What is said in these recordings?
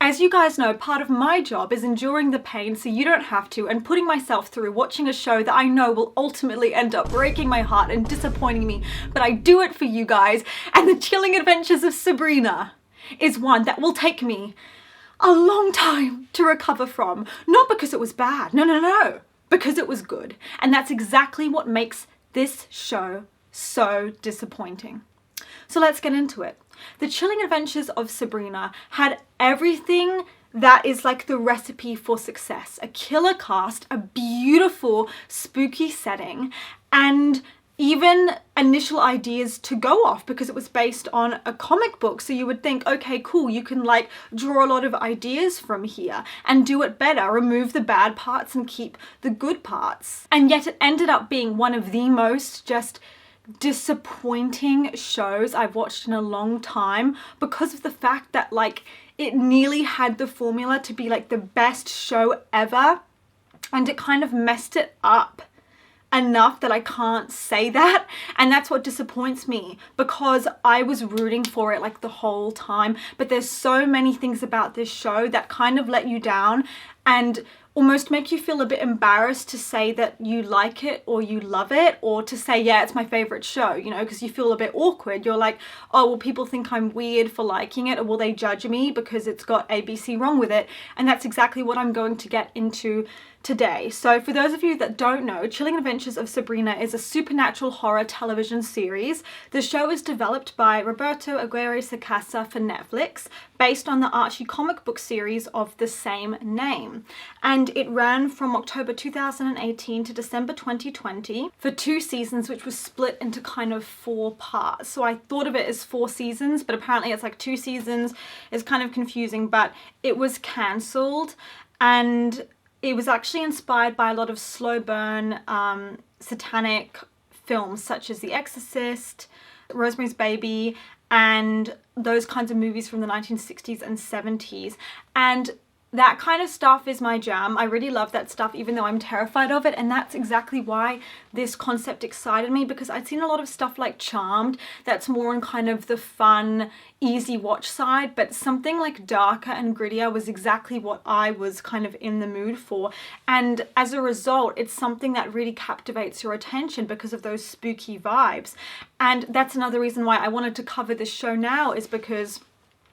As you guys know, part of my job is enduring the pain so you don't have to, and putting myself through watching a show that I know will ultimately end up breaking my heart and disappointing me, but I do it for you guys. And The Chilling Adventures of Sabrina is one that will take me a long time to recover from. Not because it was bad, no, because it was good. And that's exactly what makes this show so disappointing. So let's get into it. The Chilling Adventures of Sabrina had everything that is like the recipe for success. A killer cast, a beautiful spooky setting, and even initial ideas to go off because it was based on a comic book. So you would think, okay, cool, you can like draw a lot of ideas from here and do it better, remove the bad parts and keep the good parts. And yet it ended up being one of the most just disappointing shows I've watched in a long time because of the fact that like it nearly had the formula to be like the best show ever, and it kind of messed it up enough that I can't say that. And that's what disappoints me, because I was rooting for it like the whole time, but there's so many things about this show that kind of let you down and almost make you feel a bit embarrassed to say that you like it or you love it, or to say, yeah, it's my favorite show, you know, because you feel a bit awkward. You're like, oh, will people think I'm weird for liking it, or will they judge me because it's got ABC wrong with it? And that's exactly what I'm going to get into today. So for those of you that don't know, Chilling Adventures of Sabrina is a supernatural horror television series. The show is developed by Roberto Aguirre Sacasa for Netflix, based on the Archie comic book series of the same name. And it ran from October 2018 to December 2020 for 2 seasons, which was split into kind of 4 parts. So I thought of it as 4 seasons, but apparently it's like 2 seasons. It's kind of confusing, but it was cancelled, and it was actually inspired by a lot of slow burn satanic films such as The Exorcist, Rosemary's Baby, and those kinds of movies from the 1960s and 70s. And that kind of stuff is my jam. I really love that stuff, even though I'm terrified of it. And that's exactly why this concept excited me, because I'd seen a lot of stuff like Charmed that's more on kind of the fun, easy watch side, but something like darker and grittier was exactly what I was kind of in the mood for. And as a result, it's something that really captivates your attention because of those spooky vibes. And that's another reason why I wanted to cover this show now, is because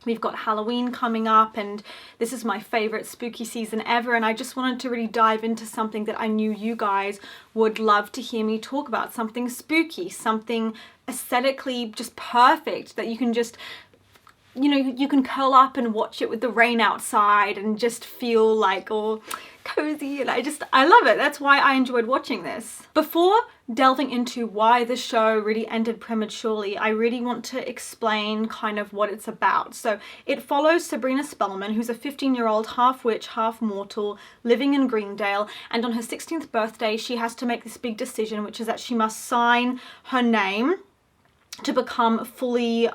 we've got Halloween coming up, and this is my favorite spooky season ever, and I just wanted to really dive into something that I knew you guys would love to hear me talk about. Something spooky, something aesthetically just perfect that you can just, you know, you can curl up and watch it with the rain outside and just feel like all cozy, and I love it. That's why I enjoyed watching this. Before delving into why the show really ended prematurely, I really want to explain kind of what it's about. So it follows Sabrina Spellman, who's a 15-year-old half witch, half mortal living in Greendale, and on her 16th birthday she has to make this big decision, which is that she must sign her name to become fully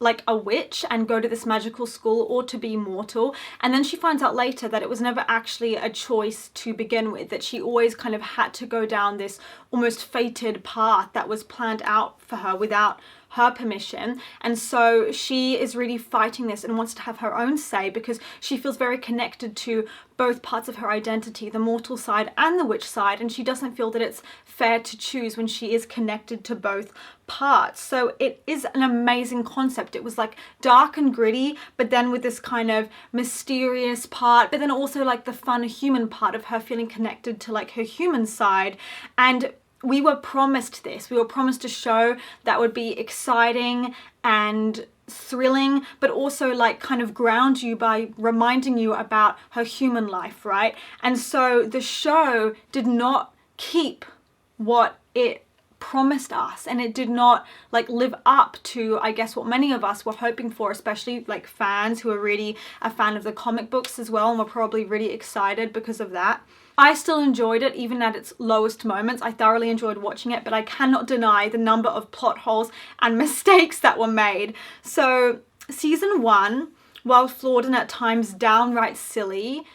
like a witch and go to this magical school, or to be mortal. And then she finds out later that it was never actually a choice to begin with, that she always kind of had to go down this almost fated path that was planned out for her without her permission. And so she is really fighting this and wants to have her own say, because she feels very connected to both parts of her identity, the mortal side and the witch side, and she doesn't feel that it's fair to choose when she is connected to both parts. So it is an amazing concept. It was like dark and gritty, but then with this kind of mysterious part, but then also like the fun human part of her feeling connected to like her human side. And we were promised this. We were promised a show that would be exciting and thrilling, but also like kind of ground you by reminding you about her human life, right? And so the show did not keep what it promised us, and it did not like live up to, I guess, what many of us were hoping for, especially like fans who are really a fan of the comic books as well, and were probably really excited because of that. I still enjoyed it even at its lowest moments. I thoroughly enjoyed watching it, but I cannot deny the number of plot holes and mistakes that were made. So season 1, while flawed and at times downright silly,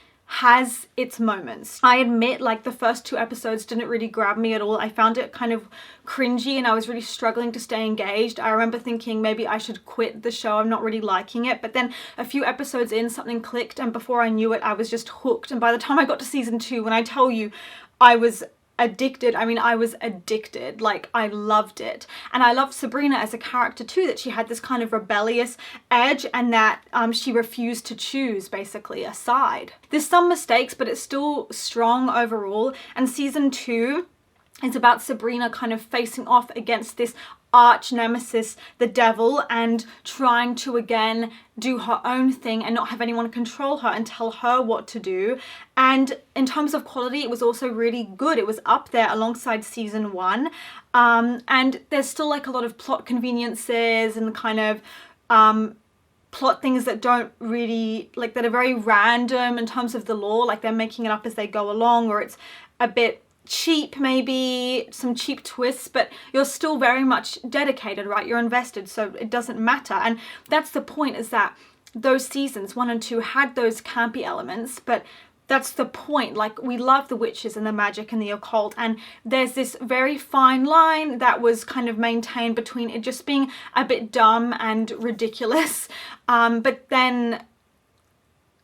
has its moments. I admit, like, the first 2 episodes didn't really grab me at all. I found it kind of cringy and I was really struggling to stay engaged. I remember thinking maybe I should quit the show, I'm not really liking it. But then a few episodes in, something clicked, and before I knew it, I was just hooked. And by the time I got to season 2, when I tell you I was addicted, I mean, I was addicted. Like, I loved it. And I loved Sabrina as a character too, that she had this kind of rebellious edge, and that she refused to choose basically a side. There's some mistakes, but it's still strong overall. And season 2 is about Sabrina kind of facing off against this arch nemesis, the devil, and trying to again do her own thing and not have anyone control her and tell her what to do. And in terms of quality, it was also really good. It was up there alongside season 1. And there's still like a lot of plot conveniences and kind of plot things that don't really, like, that are very random in terms of the lore, like they're making it up as they go along, or it's a bit cheap, maybe some cheap twists, but you're still very much dedicated, right? You're invested, so it doesn't matter. And that's the point, is that those seasons 1 and 2 had those campy elements, but that's the point. Like, we love the witches and the magic and the occult, and there's this very fine line that was kind of maintained between it just being a bit dumb and ridiculous, but then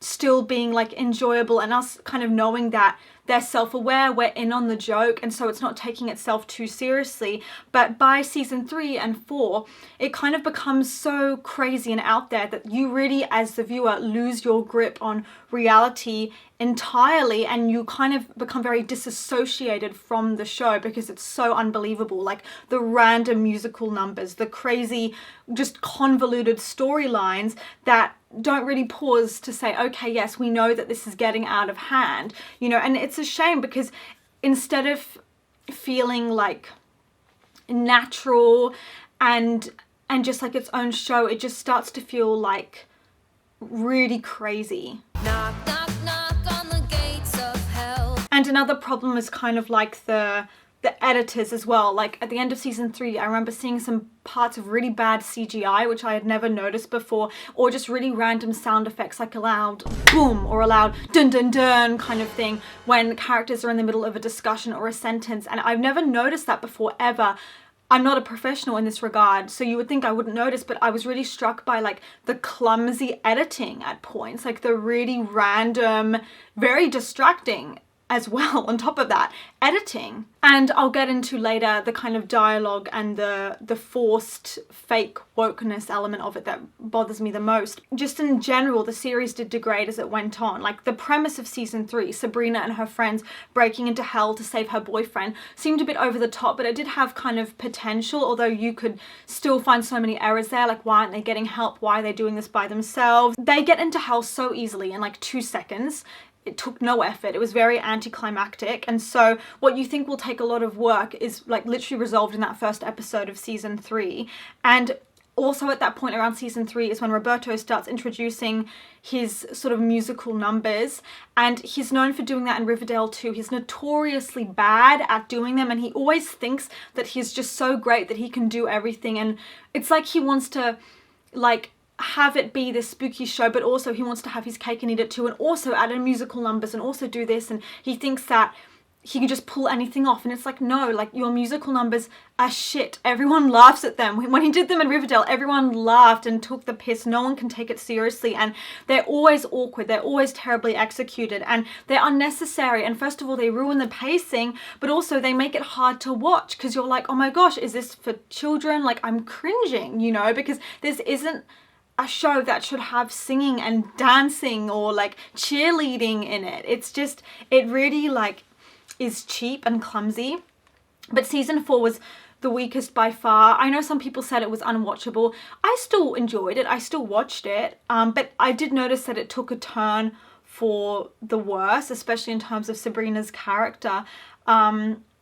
still being like enjoyable, and us kind of knowing that they're self-aware, we're in on the joke, and so it's not taking itself too seriously. But by season 3 and 4, it kind of becomes so crazy and out there that you really, as the viewer, lose your grip on reality entirely, and you kind of become very disassociated from the show because it's so unbelievable. Like, the random musical numbers, the crazy, just convoluted storylines that don't really pause to say, okay, yes, we know that this is getting out of hand, you know. And it's a shame, because instead of feeling like natural and just like its own show, it just starts to feel like really crazy. Knock, knock, knock on the gates of hell. And another problem is kind of like the editors as well. Like, at the end of season 3, I remember seeing some parts of really bad CGI, which I had never noticed before, or just really random sound effects, like a loud boom or a loud dun dun dun kind of thing when characters are in the middle of a discussion or a sentence. And I've never noticed that before, ever. I'm not a professional in this regard, so you would think I wouldn't notice, but I was really struck by like the clumsy editing at points, like the really random, very distracting as well, on top of that, editing. And I'll get into later the kind of dialogue and the forced fake wokeness element of it that bothers me the most. Just in general, the series did degrade as it went on. Like, the premise of season 3, Sabrina and her friends breaking into hell to save her boyfriend, seemed a bit over the top, but it did have kind of potential, although you could still find so many errors there. Like, why aren't they getting help? Why are they doing this by themselves? They get into hell so easily in like 2 seconds. It took no effort. It was very anticlimactic, and so what you think will take a lot of work is like literally resolved in that first episode of season 3. And also at that point around season 3 is when Roberto starts introducing his sort of musical numbers, and he's known for doing that in Riverdale too. He's notoriously bad at doing them, and he always thinks that he's just so great that he can do everything, and it's like he wants to like have it be this spooky show, but also he wants to have his cake and eat it too, and also add in musical numbers and also do this, and he thinks that he can just pull anything off. And it's like, no, like, your musical numbers are shit. Everyone laughs at them. When he did them in Riverdale, everyone laughed and took the piss. No one can take it seriously, and they're always awkward, they're always terribly executed, and they're unnecessary. And first of all, they ruin the pacing, but also they make it hard to watch, because you're like, oh my gosh, is this for children? Like, I'm cringing, you know, because this isn't a show that should have singing and dancing or like cheerleading in it. It's just, it really like is cheap and clumsy. But season 4 was the weakest by far. I know some people said it was unwatchable. I still enjoyed it. I still watched it. But I did notice that it took a turn for the worse, especially in terms of Sabrina's character.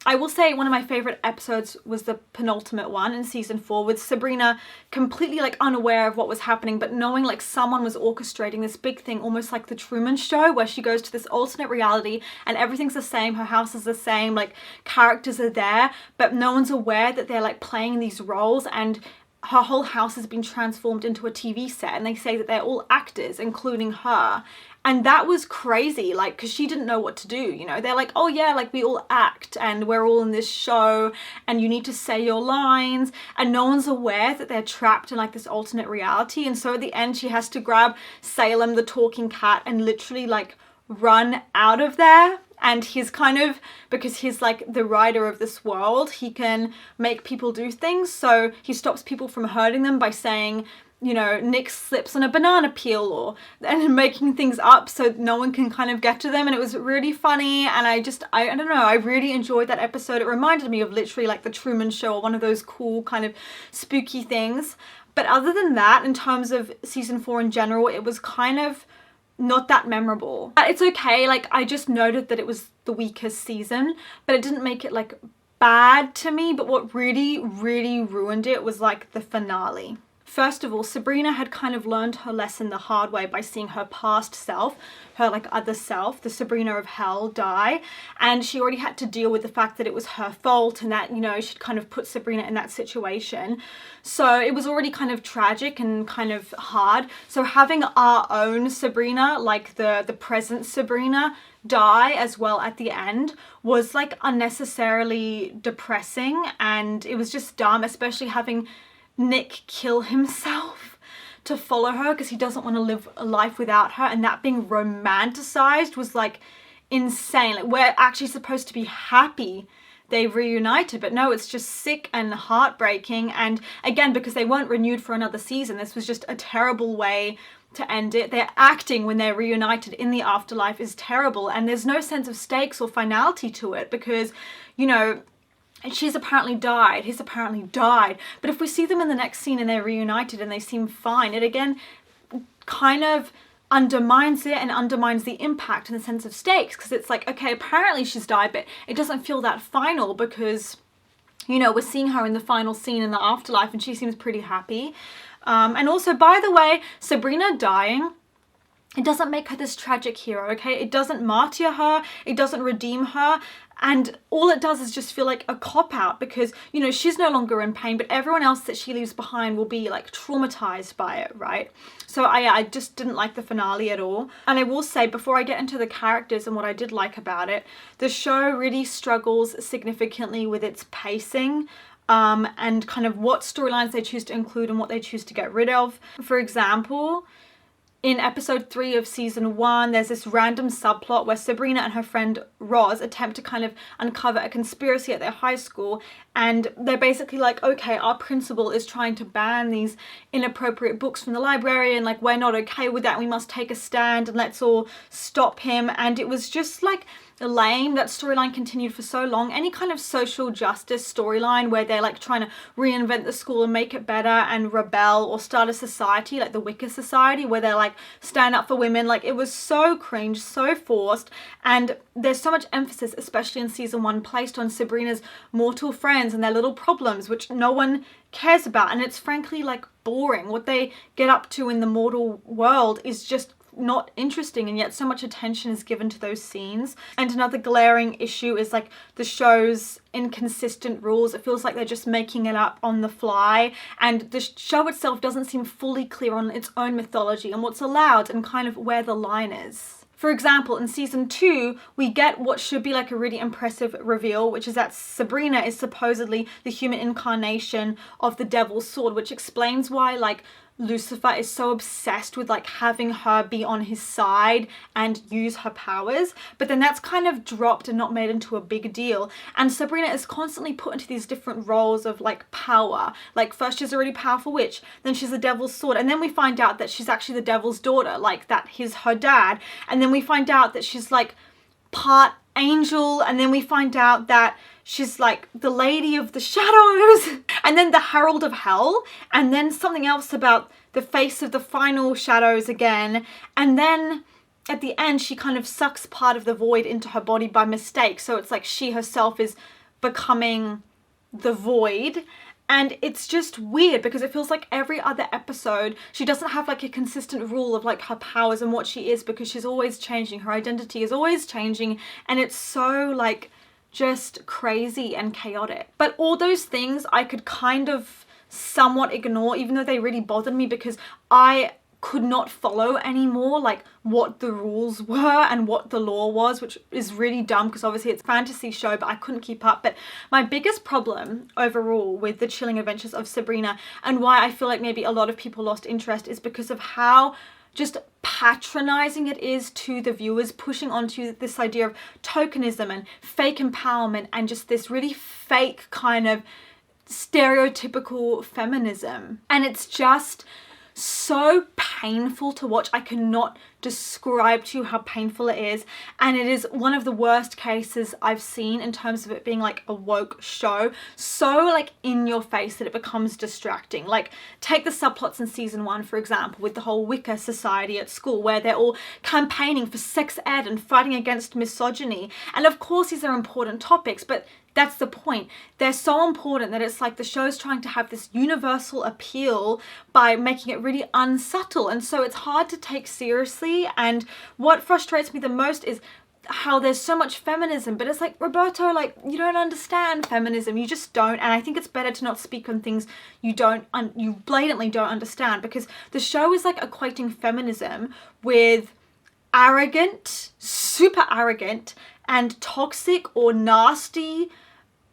I will say one of my favorite episodes was the penultimate one in season 4, with Sabrina completely like unaware of what was happening, but knowing like someone was orchestrating this big thing, almost like the Truman Show, where she goes to this alternate reality and everything's the same, her house is the same, like characters are there, but no one's aware that they're like playing these roles, and her whole house has been transformed into a TV set, and they say that they're all actors, including her. And that was crazy, like, because she didn't know what to do, you know. They're like, oh yeah, like we all act and we're all in this show and you need to say your lines, and no one's aware that they're trapped in like this alternate reality. And so at the end she has to grab Salem the talking cat and literally like run out of there. And he's kind of, because he's like the rider of this world, he can make people do things. So he stops people from hurting them by saying, you know, Nick slips on a banana peel, and making things up so no one can kind of get to them. And it was really funny, and I don't know, I really enjoyed that episode. It reminded me of literally like the Truman Show, or one of those cool kind of spooky things. But other than that, in terms of season 4 in general, it was kind of not that memorable. But it's okay, like I just noted that it was the weakest season, but it didn't make it like bad to me. But what really ruined it was like the finale. First of all, Sabrina had kind of learned her lesson the hard way by seeing her past self, her like other self, the Sabrina of hell, die. And she already had to deal with the fact that it was her fault, and that, you know, she'd kind of put Sabrina in that situation. So it was already kind of tragic and kind of hard. So having our own Sabrina, like the present Sabrina, die as well at the end was like unnecessarily depressing, and it was just dumb, especially having Nick kill himself to follow her because he doesn't want to live a life without her, and that being romanticized was like insane. Like, we're actually supposed to be happy they reunited, but no, it's just sick and heartbreaking. And again, because they weren't renewed for another season, this was just a terrible way to end it. Their acting when they're reunited in the afterlife is terrible, and there's no sense of stakes or finality to it because, you know, she's apparently died, he's apparently died. But if we see them in the next scene and they're reunited and they seem fine, it again kind of undermines it and undermines the impact and the sense of stakes, because it's like, okay, apparently she's died, but it doesn't feel that final because, you know, we're seeing her in the final scene in the afterlife and she seems pretty happy. And also, by the way, Sabrina dying, it doesn't make her this tragic hero, okay? It doesn't martyr her, it doesn't redeem her, and all it does is just feel like a cop-out because, you know, she's no longer in pain, but everyone else that she leaves behind will be like traumatized by it, right? So I just didn't like the finale at all. And I will say, before I get into the characters and what I did like about it, the show really struggles significantly with its pacing. And kind of what storylines they choose to include and what they choose to get rid of. For example, in episode 3 of season 1, there's this random subplot where Sabrina and her friend Roz attempt to kind of uncover a conspiracy at their high school, and they're basically like, okay, our principal is trying to ban these inappropriate books from the library, and like, we're not okay with that, we must take a stand and let's all stop him. And it was just like lame. That storyline continued for so long. Any kind of social justice storyline where they're like trying to reinvent the school and make it better and rebel or start a society like the Wicker Society where they're like stand up for women, like it was so cringe, so forced. And there's so much emphasis, especially in season 1, placed on Sabrina's mortal friends and their little problems, which no one cares about. And it's frankly like boring. What they get up to in the mortal world is just not interesting, and yet so much attention is given to those scenes. And another glaring issue is like the show's inconsistent rules. It feels like they're just making it up on the fly, and the show itself doesn't seem fully clear on its own mythology and what's allowed and kind of where the line is. For example, in season 2, we get what should be like a really impressive reveal, which is that Sabrina is supposedly the human incarnation of the Devil's Sword, which explains why like Lucifer is so obsessed with like having her be on his side and use her powers. But then that's kind of dropped and not made into a big deal. And Sabrina is constantly put into these different roles of like power. Like first she's a really powerful witch, then she's the Devil's Sword, and then we find out that she's actually the Devil's daughter, like that he's her dad. And then we find out that she's like part angel, and then we find out that she's like the Lady of the Shadows, and then the Herald of Hell, and then something else about the face of the final shadows again. And then at the end, she kind of sucks part of the void into her body by mistake. So it's like she herself is becoming the void. And it's just weird because it feels like every other episode, she doesn't have like a consistent rule of like her powers and what she is, because she's always changing. Her identity is always changing, and it's so like just crazy and chaotic. But all those things I could kind of somewhat ignore, even though they really bothered me because I could not follow anymore like what the rules were and what the law was, which is really dumb because obviously it's a fantasy show, but I couldn't keep up. But my biggest problem overall with the Chilling Adventures of Sabrina, and why I feel like maybe a lot of people lost interest, is because of how just patronizing it is to the viewers, pushing onto this idea of tokenism and fake empowerment and just this really fake kind of stereotypical feminism. And it's just so painful to watch. I cannot describe to you how painful it is, and it is one of the worst cases I've seen in terms of it being like a woke show, so like in your face that it becomes distracting. Like take the subplots in season 1 for example, with the whole Wicca society at school where they're all campaigning for sex ed and fighting against misogyny, and of course these are important topics, but that's the point. They're so important that it's like the show's trying to have this universal appeal by making it really unsubtle, and so it's hard to take seriously. And what frustrates me the most is how there's so much feminism, but it's like, Roberto, like, you don't understand feminism, you just don't. And I think it's better to not speak on things you blatantly don't understand, because the show is like equating feminism with arrogant, super arrogant and toxic or nasty,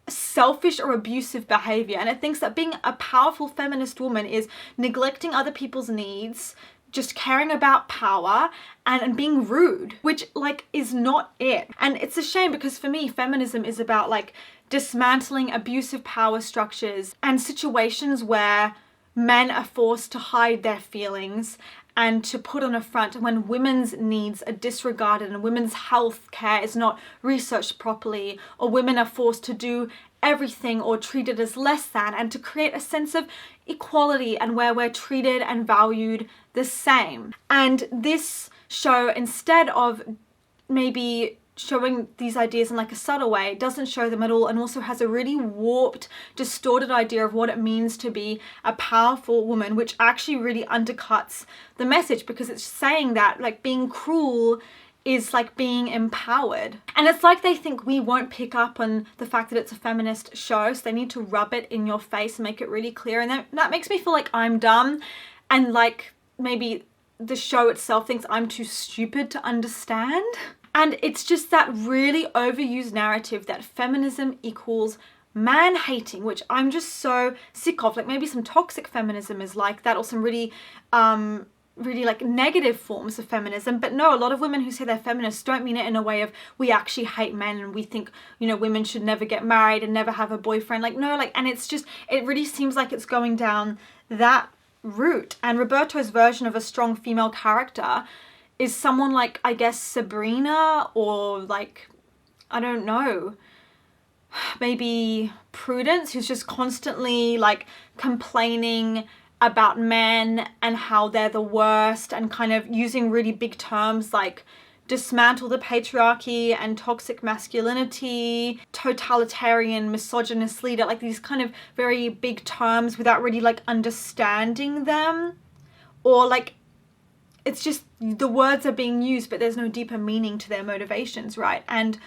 selfish or abusive behavior. And it thinks that being a powerful feminist woman is neglecting other people's needs, just caring about power and being rude, which like is not it. And it's a shame because for me, feminism is about like dismantling abusive power structures and situations where men are forced to hide their feelings and to put on a front when women's needs are disregarded and women's health care is not researched properly, or women are forced to do everything or treated as less than, and to create a sense of equality and where we're treated and valued the same. And this show, instead of maybe showing these ideas in like a subtle way, doesn't show them at all, and also has a really warped, distorted idea of what it means to be a powerful woman, which actually really undercuts the message, because it's saying that like being cruel is like being empowered. And it's like they think we won't pick up on the fact that it's a feminist show, so they need to rub it in your face and make it really clear. And that makes me feel like I'm dumb, and like maybe the show itself thinks I'm too stupid to understand. And it's just that really overused narrative that feminism equals man-hating, which I'm just so sick of. Like maybe some toxic feminism is like that, or some really like negative forms of feminism. But no, a lot of women who say they're feminists don't mean it in a way of we actually hate men and we think, you know, women should never get married and never have a boyfriend. Like no, like, and it's just, it really seems like it's going down that route. And Roberto's version of a strong female character is someone like, I guess, Sabrina, or like, I don't know, maybe Prudence, who's just constantly like complaining about men and how they're the worst, and kind of using really big terms like dismantle the patriarchy and toxic masculinity, totalitarian misogynist leader, like these kind of very big terms without really like understanding them, or like it's just the words are being used but there's no deeper meaning to their motivations, right? And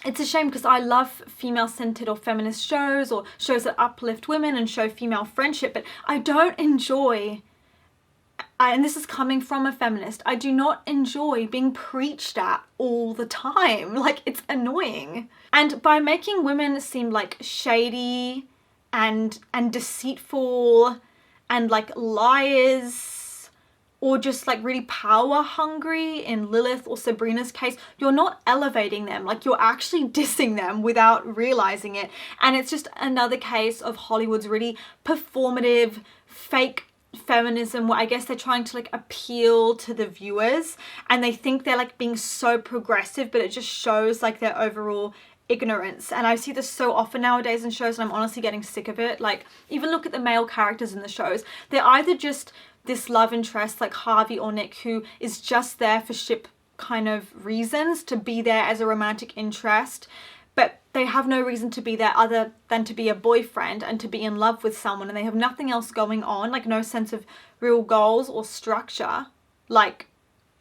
it's a shame because I love female-centered or feminist shows, or shows that uplift women and show female friendship, but I don't enjoy, and this is coming from a feminist, I do not enjoy being preached at all the time. Like, it's annoying. And by making women seem like shady and deceitful and like liars, or just like really power hungry in Lilith or Sabrina's case, you're not elevating them, like you're actually dissing them without realizing it. And it's just another case of Hollywood's really performative, fake feminism, where I guess they're trying to like appeal to the viewers and they think they're like being so progressive, but it just shows like their overall ignorance. And I see this so often nowadays in shows, and I'm honestly getting sick of it. Like, even look at the male characters in the shows. They're either just this love interest like Harvey or Nick, who is just there for ship kind of reasons, to be there as a romantic interest, but they have no reason to be there other than to be a boyfriend and to be in love with someone, and they have nothing else going on, like no sense of real goals or structure. Like,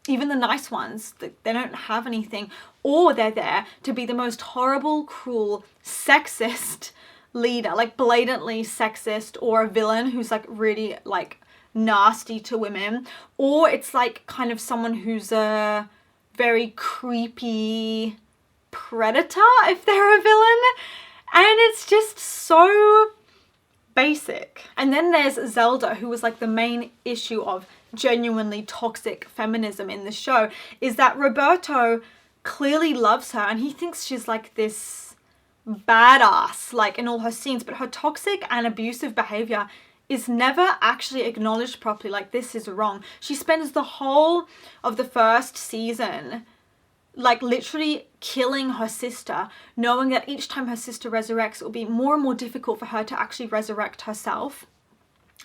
even the nice ones, they don't have anything. Or they're there to be the most horrible, cruel, sexist, leader, like blatantly sexist, or a villain who's like really like nasty to women, or it's like kind of someone who's a very creepy predator if they're a villain. And it's just so basic. And then there's Zelda, who was like the main issue of genuinely toxic feminism in the show, is that Roberto clearly loves her and he thinks she's like this badass like in all her scenes, but her toxic and abusive behavior is never actually acknowledged properly. Like, this is wrong. She spends the whole of the first season like literally killing her sister, knowing that each time her sister resurrects, it will be more and more difficult for her to actually resurrect herself.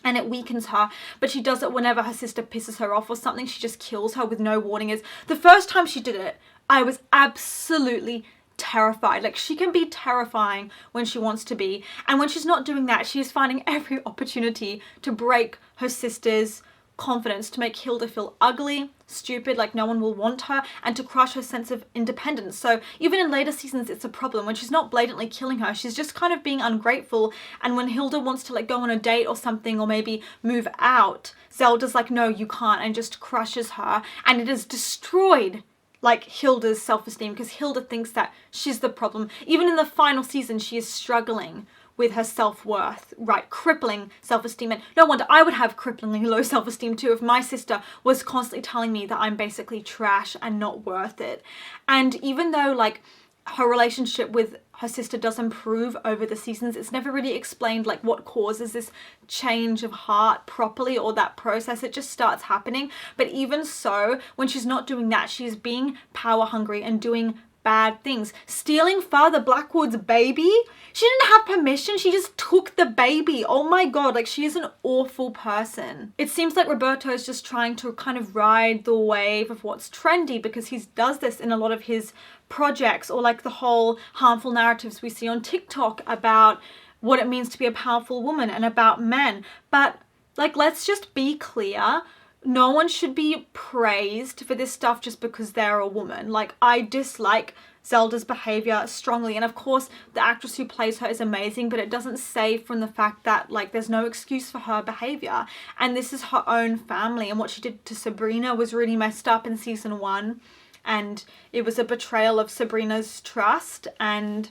And it weakens her, but she does it whenever her sister pisses her off or something. She just kills her with no warning. Is the first time she did it, I was absolutely terrified. Like, she can be terrifying when she wants to be, and when she's not doing that, she is finding every opportunity to break her sister's confidence, to make Hilda feel ugly, stupid, like no one will want her, and to crush her sense of independence. So even in later seasons, it's a problem. When she's not blatantly killing her, she's just kind of being ungrateful. And when Hilda wants to like go on a date or something, or maybe move out, Zelda's like, no, you can't, and just crushes her. And it has destroyed like Hilda's self-esteem, because Hilda thinks that she's the problem. Even in the final season, she is struggling with her self-worth, right? Crippling self-esteem. And no wonder I would have cripplingly low self-esteem too if my sister was constantly telling me that I'm basically trash and not worth it. And even though like her relationship with her sister does improve over the seasons, it's never really explained like what causes this change of heart properly, or that process. It just starts happening. But even so, when she's not doing that, she's being power hungry and doing bad things. Stealing Father Blackwood's baby. She didn't have permission. She just took the baby. Oh my God, like she is an awful person. It seems like Roberto is just trying to kind of ride the wave of what's trendy, because he does this in a lot of his projects, or like the whole harmful narratives we see on TikTok about what it means to be a powerful woman and about men. But like, let's just be clear. No one should be praised for this stuff just because they're a woman. Like, I dislike Zelda's behavior strongly, and of course the actress who plays her is amazing, but it doesn't save from the fact that like there's no excuse for her behavior. And this is her own family, and what she did to Sabrina was really messed up in season 1, and it was a betrayal of Sabrina's trust. And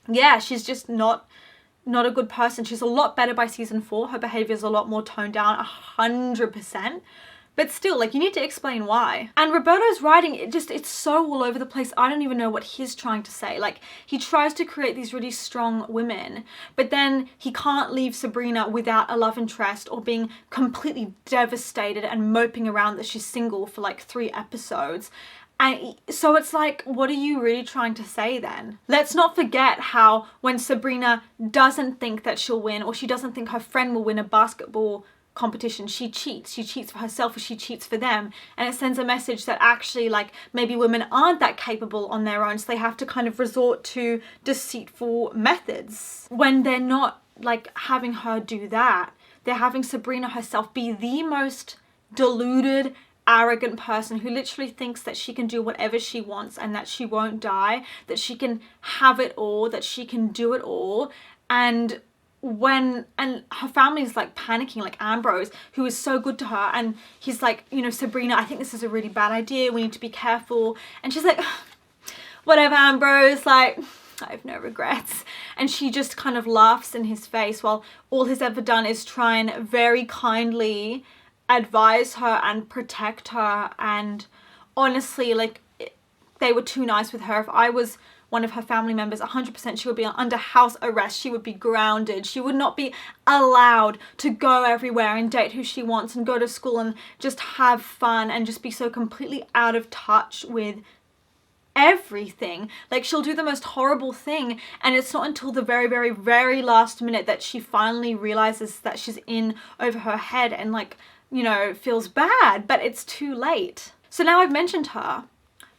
yeah, she's just not a good person. She's a lot better by season 4. Her behavior is a lot more toned down, 100%. But still, like, you need to explain why. And Roberto's writing, it's so all over the place. I don't even know what he's trying to say. Like, he tries to create these really strong women, but then he can't leave Sabrina without a love interest, or being completely devastated and moping around that she's single for like 3 episodes. And so it's like, what are you really trying to say then? Let's not forget how when Sabrina doesn't think that she'll win, or she doesn't think her friend will win a basketball competition, she cheats. She cheats for herself, or she cheats for them. And it sends a message that actually like maybe women aren't that capable on their own, so they have to kind of resort to deceitful methods. When they're not like having her do that, they're having Sabrina herself be the most deluded, arrogant person who literally thinks that she can do whatever she wants, and that she won't die, that she can have it all, that she can do it all. And her family's like panicking, like Ambrose, who is so good to her, and he's like, you know, Sabrina, I think this is a really bad idea, we need to be careful. And she's like, whatever, Ambrose, like, I have no regrets. And she just kind of laughs in his face, while all he's ever done is try and very kindly advise her and protect her. And honestly, like, they were too nice with her. If I was one of her family members, 100% she would be under house arrest. She would be grounded. She would not be allowed to go everywhere and date who she wants and go to school and just have fun and just be so completely out of touch with everything. Like, she'll do the most horrible thing, and it's not until the very, very, very last minute that she finally realizes that she's in over her head and, like, you know, feels bad, but it's too late. So now I've mentioned her,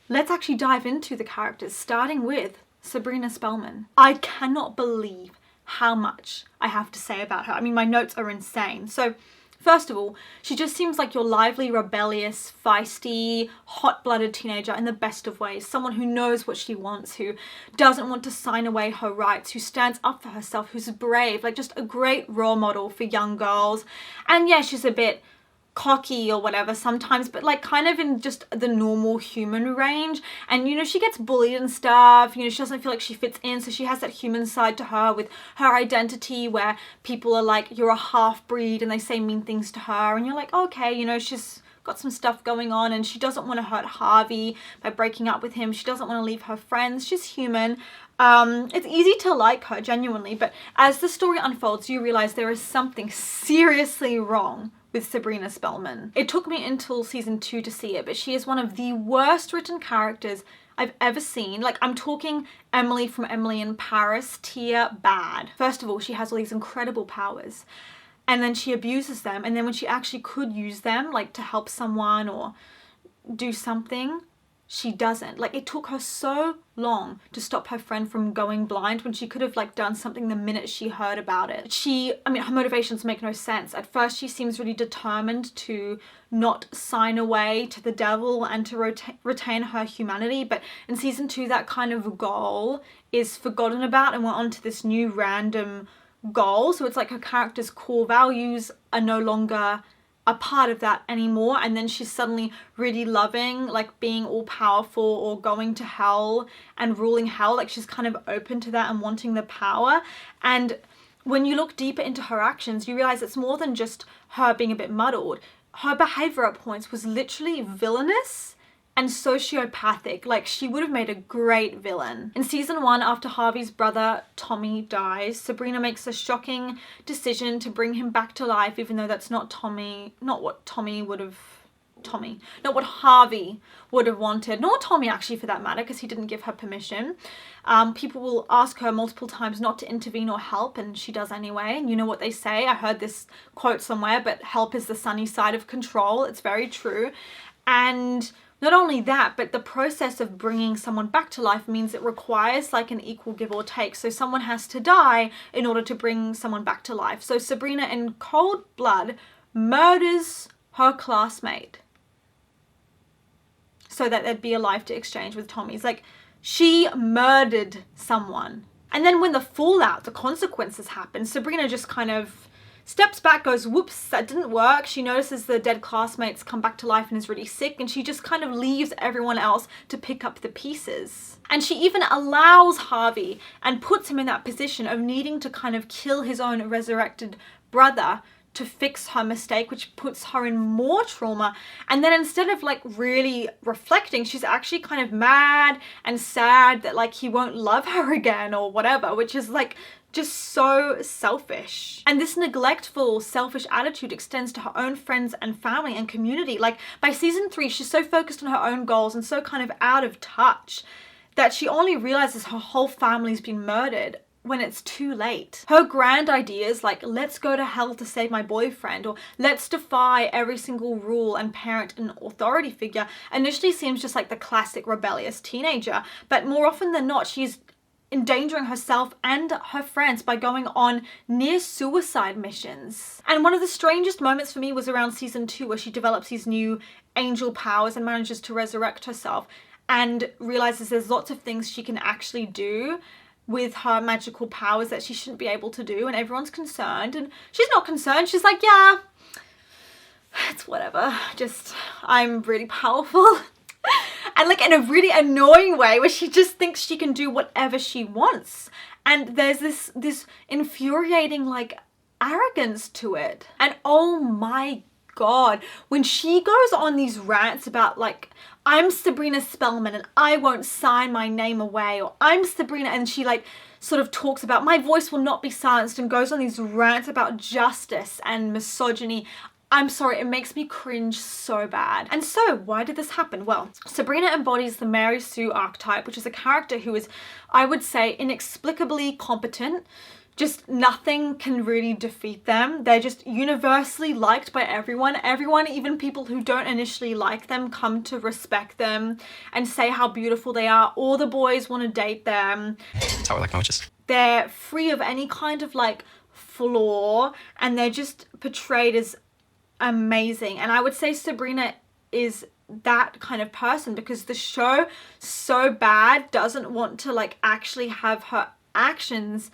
let's actually dive into the characters, starting with Sabrina Spellman. I cannot believe how much I have to say about her. I mean, my notes are insane. So First of all, she just seems like your lively, rebellious, feisty, hot-blooded teenager in the best of ways. Someone who knows what she wants, who doesn't want to sign away her rights, who stands up for herself, who's brave, like just a great role model for young girls. And yeah, she's a bit cocky or whatever sometimes, but like kind of in just the normal human range. And you know, she gets bullied and stuff, you know, she doesn't feel like she fits in, so she has that human side to her with her identity where people are like, you're a half-breed, and they say mean things to her, and you're like, okay, you know, she's got some stuff going on, and she doesn't want to hurt Harvey by breaking up with him. She doesn't want to leave her friends. She's human. It's easy to like her, genuinely, but as the story unfolds, you realize there is something seriously wrong with Sabrina Spellman. It took me until season 2 to see it, but she is one of the worst written characters I've ever seen. Like, I'm talking Emily from Emily in Paris tier bad. First of all, she has all these incredible powers, and then she abuses them, and then when she actually could use them, like to help someone or do something, she doesn't. Like, it took her so long to stop her friend from going blind when she could have like done something the minute she heard about it. I mean, her motivations make no sense. At first, she seems really determined to not sign away to the devil and to retain her humanity. But in season 2, that kind of goal is forgotten about, and we're on to this new random goal. So it's like her character's core values are no longer a part of that anymore, and then she's suddenly really loving like being all powerful or going to hell and ruling hell. Like, she's kind of open to that and wanting the power. And when you look deeper into her actions, you realize it's more than just her being a bit muddled. Her behavior at points was literally villainous and sociopathic. Like, she would have made a great villain. In season 1, after Harvey's brother Tommy dies, Sabrina makes a shocking decision to bring him back to life, even though that's not what Harvey would have wanted, nor Tommy actually for that matter, because he didn't give her permission. People will ask her multiple times not to intervene or help, and she does anyway. And you know what they say, I heard this quote somewhere, but help is the sunny side of control. It's very true. And not only that, but the process of bringing someone back to life means it requires like an equal give or take. So someone has to die in order to bring someone back to life. So Sabrina, in cold blood, murders her classmate so that there'd be a life to exchange with Tommy's. Like, she murdered someone. And then when the fallout, the consequences happen, Sabrina just kind of steps back, goes, whoops, that didn't work. She notices the dead classmates come back to life and is really sick, and she just kind of leaves everyone else to pick up the pieces. And she even allows Harvey and puts him in that position of needing to kind of kill his own resurrected brother to fix her mistake, which puts her in more trauma. And then instead of like really reflecting, she's actually kind of mad and sad that like he won't love her again or whatever, which is like just so selfish. And this neglectful, selfish attitude extends to her own friends and family and community. Like, by season 3, she's so focused on her own goals and so kind of out of touch that she only realizes her whole family's been murdered when it's too late. Her grand ideas like, let's go to hell to save my boyfriend, or let's defy every single rule and parent an authority figure, initially seems just like the classic rebellious teenager, but more often than not, she's endangering herself and her friends by going on near suicide missions. And one of the strangest moments for me was around season 2, where she develops these new angel powers and manages to resurrect herself and realizes there's lots of things she can actually do with her magical powers that she shouldn't be able to do, and everyone's concerned, and she's not concerned. She's like, yeah, it's whatever, just I'm really powerful. And like in a really annoying way where she just thinks she can do whatever she wants. And there's this infuriating like arrogance to it. And oh my God, when she goes on these rants about like, I'm Sabrina Spellman and I won't sign my name away, or I'm Sabrina, and she like sort of talks about my voice will not be silenced and goes on these rants about justice and misogyny. I'm sorry, it makes me cringe so bad. And so, why did this happen? Well, Sabrina embodies the Mary Sue archetype, which is a character who is, I would say, inexplicably competent. Just nothing can really defeat them. They're just universally liked by everyone. Everyone, even people who don't initially like them, come to respect them and say how beautiful they are. All the boys want to date them. That's how I like my witches. They're free of any kind of like flaw, and they're just portrayed as amazing. And I would say Sabrina is that kind of person, because the show So Bad doesn't want to like actually have her actions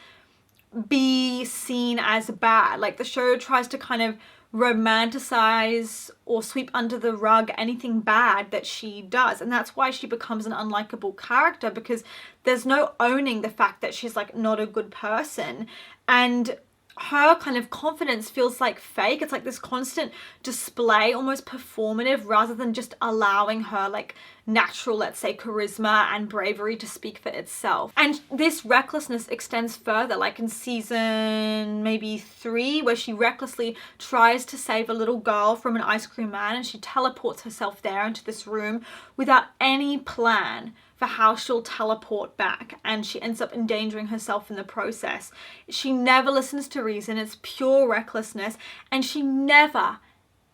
be seen as bad. Like the show tries to kind of romanticize or sweep under the rug anything bad that she does, and that's why she becomes an unlikable character, because there's no owning the fact that she's like not a good person, and her kind of confidence feels like fake. It's like this constant display, almost performative, rather than just allowing her like natural, let's say, charisma and bravery to speak for itself. And this recklessness extends further, like in season maybe 3, where she recklessly tries to save a little girl from an ice cream man, and she teleports herself there into this room without any plan for how she'll teleport back, and she ends up endangering herself in the process. She never listens to reason. It's pure recklessness, and she never,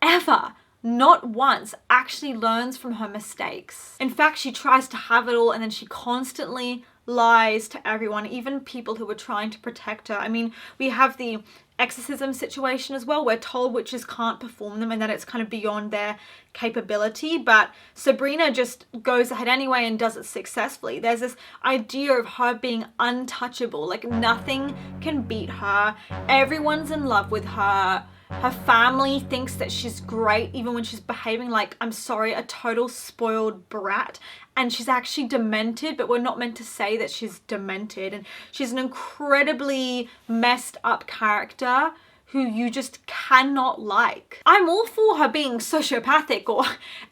ever, not once, actually learns from her mistakes. In fact, she tries to have it all, and then she constantly lies to everyone, even people who were trying to protect her. I mean, we have the exorcism situation as well. We're told witches can't perform them and that it's kind of beyond their capability, but Sabrina just goes ahead anyway and does it successfully. There's this idea of her being untouchable, like nothing can beat her. Everyone's in love with her. Her family thinks that she's great even when she's behaving like, I'm sorry, a total spoiled brat. And she's actually demented, but we're not meant to say that she's demented. And she's an incredibly messed up character who you just cannot like. I'm all for her being sociopathic or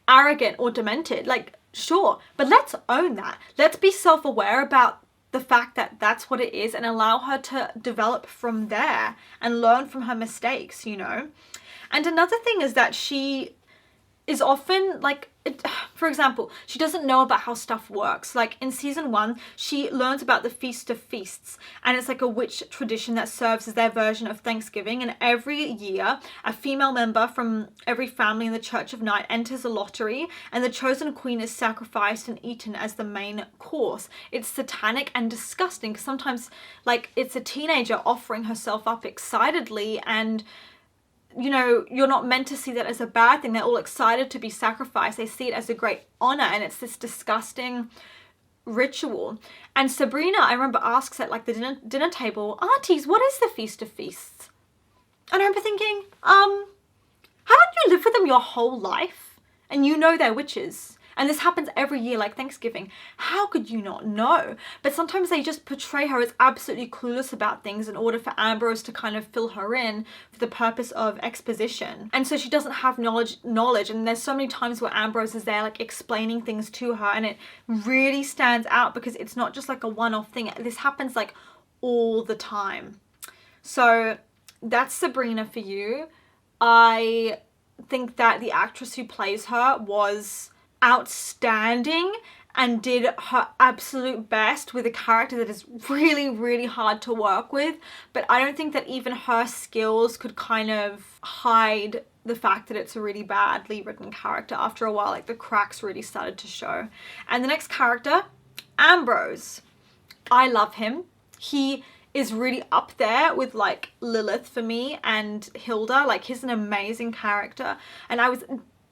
arrogant or demented, like sure, but let's own that. Let's be self-aware about the fact that that's what it is and allow her to develop from there and learn from her mistakes, you know? And another thing is that she is often like, for example, she doesn't know about how stuff works. Like in season 1, she learns about the Feast of Feasts, and it's like a witch tradition that serves as their version of Thanksgiving. And every year, a female member from every family in the Church of Night enters a lottery, and the chosen queen is sacrificed and eaten as the main course. It's satanic and disgusting, because sometimes like it's a teenager offering herself up excitedly, and you know, you're not meant to see that as a bad thing. They're all excited to be sacrificed. They see it as a great honor, and it's this disgusting ritual. And Sabrina, I remember, asks at like the dinner table, aunties, what is the Feast of Feasts? And I remember thinking, haven't you lived with them your whole life? And you know they're witches. And this happens every year, like Thanksgiving. How could you not know? But sometimes they just portray her as absolutely clueless about things in order for Ambrose to kind of fill her in for the purpose of exposition. And so she doesn't have knowledge. And there's so many times where Ambrose is there like explaining things to her, and it really stands out because it's not just like a one-off thing. This happens like all the time. So that's Sabrina for you. I think that the actress who plays her was outstanding and did her absolute best with a character that is really, really hard to work with. But I don't think that even her skills could kind of hide the fact that it's a really badly written character. After a while, like the cracks really started to show. And the next character, Ambrose. I love him. He is really up there with like Lilith for me and Hilda. Like he's an amazing character. And I was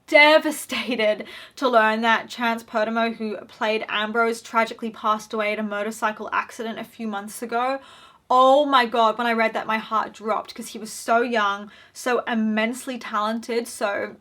devastated to learn that Chance Perdomo, who played Ambrose, tragically passed away at a motorcycle accident a few months ago. Oh my god, when I read that my heart dropped, because he was so young, so immensely talented. So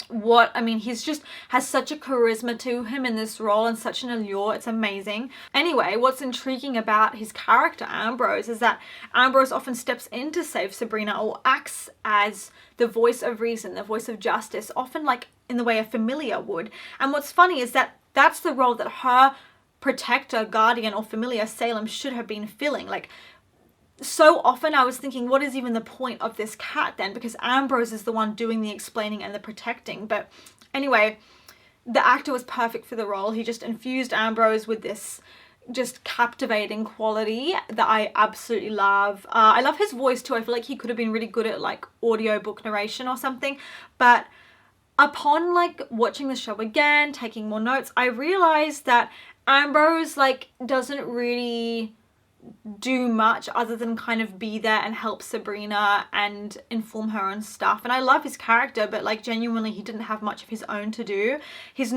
he's just has such a charisma to him in this role and such an allure. It's amazing. Anyway, what's intriguing about his character Ambrose is that Ambrose often steps in to save Sabrina, or acts as the voice of reason, the voice of justice, often like in the way a familiar would. And what's funny is that that's the role that her protector, guardian, or familiar Salem should have been filling. Like so often I was thinking, what is even the point of this cat then? Because Ambrose is the one doing the explaining and the protecting. But anyway, the actor was perfect for the role. He just infused Ambrose with this just captivating quality that I absolutely love. I love his voice too. I feel like he could have been really good at like audiobook narration or something. But upon like watching the show again, taking more notes, I realized that Ambrose like doesn't really do much other than kind of be there and help Sabrina and inform her on stuff. And I love his character, but like genuinely he didn't have much of his own to do. He's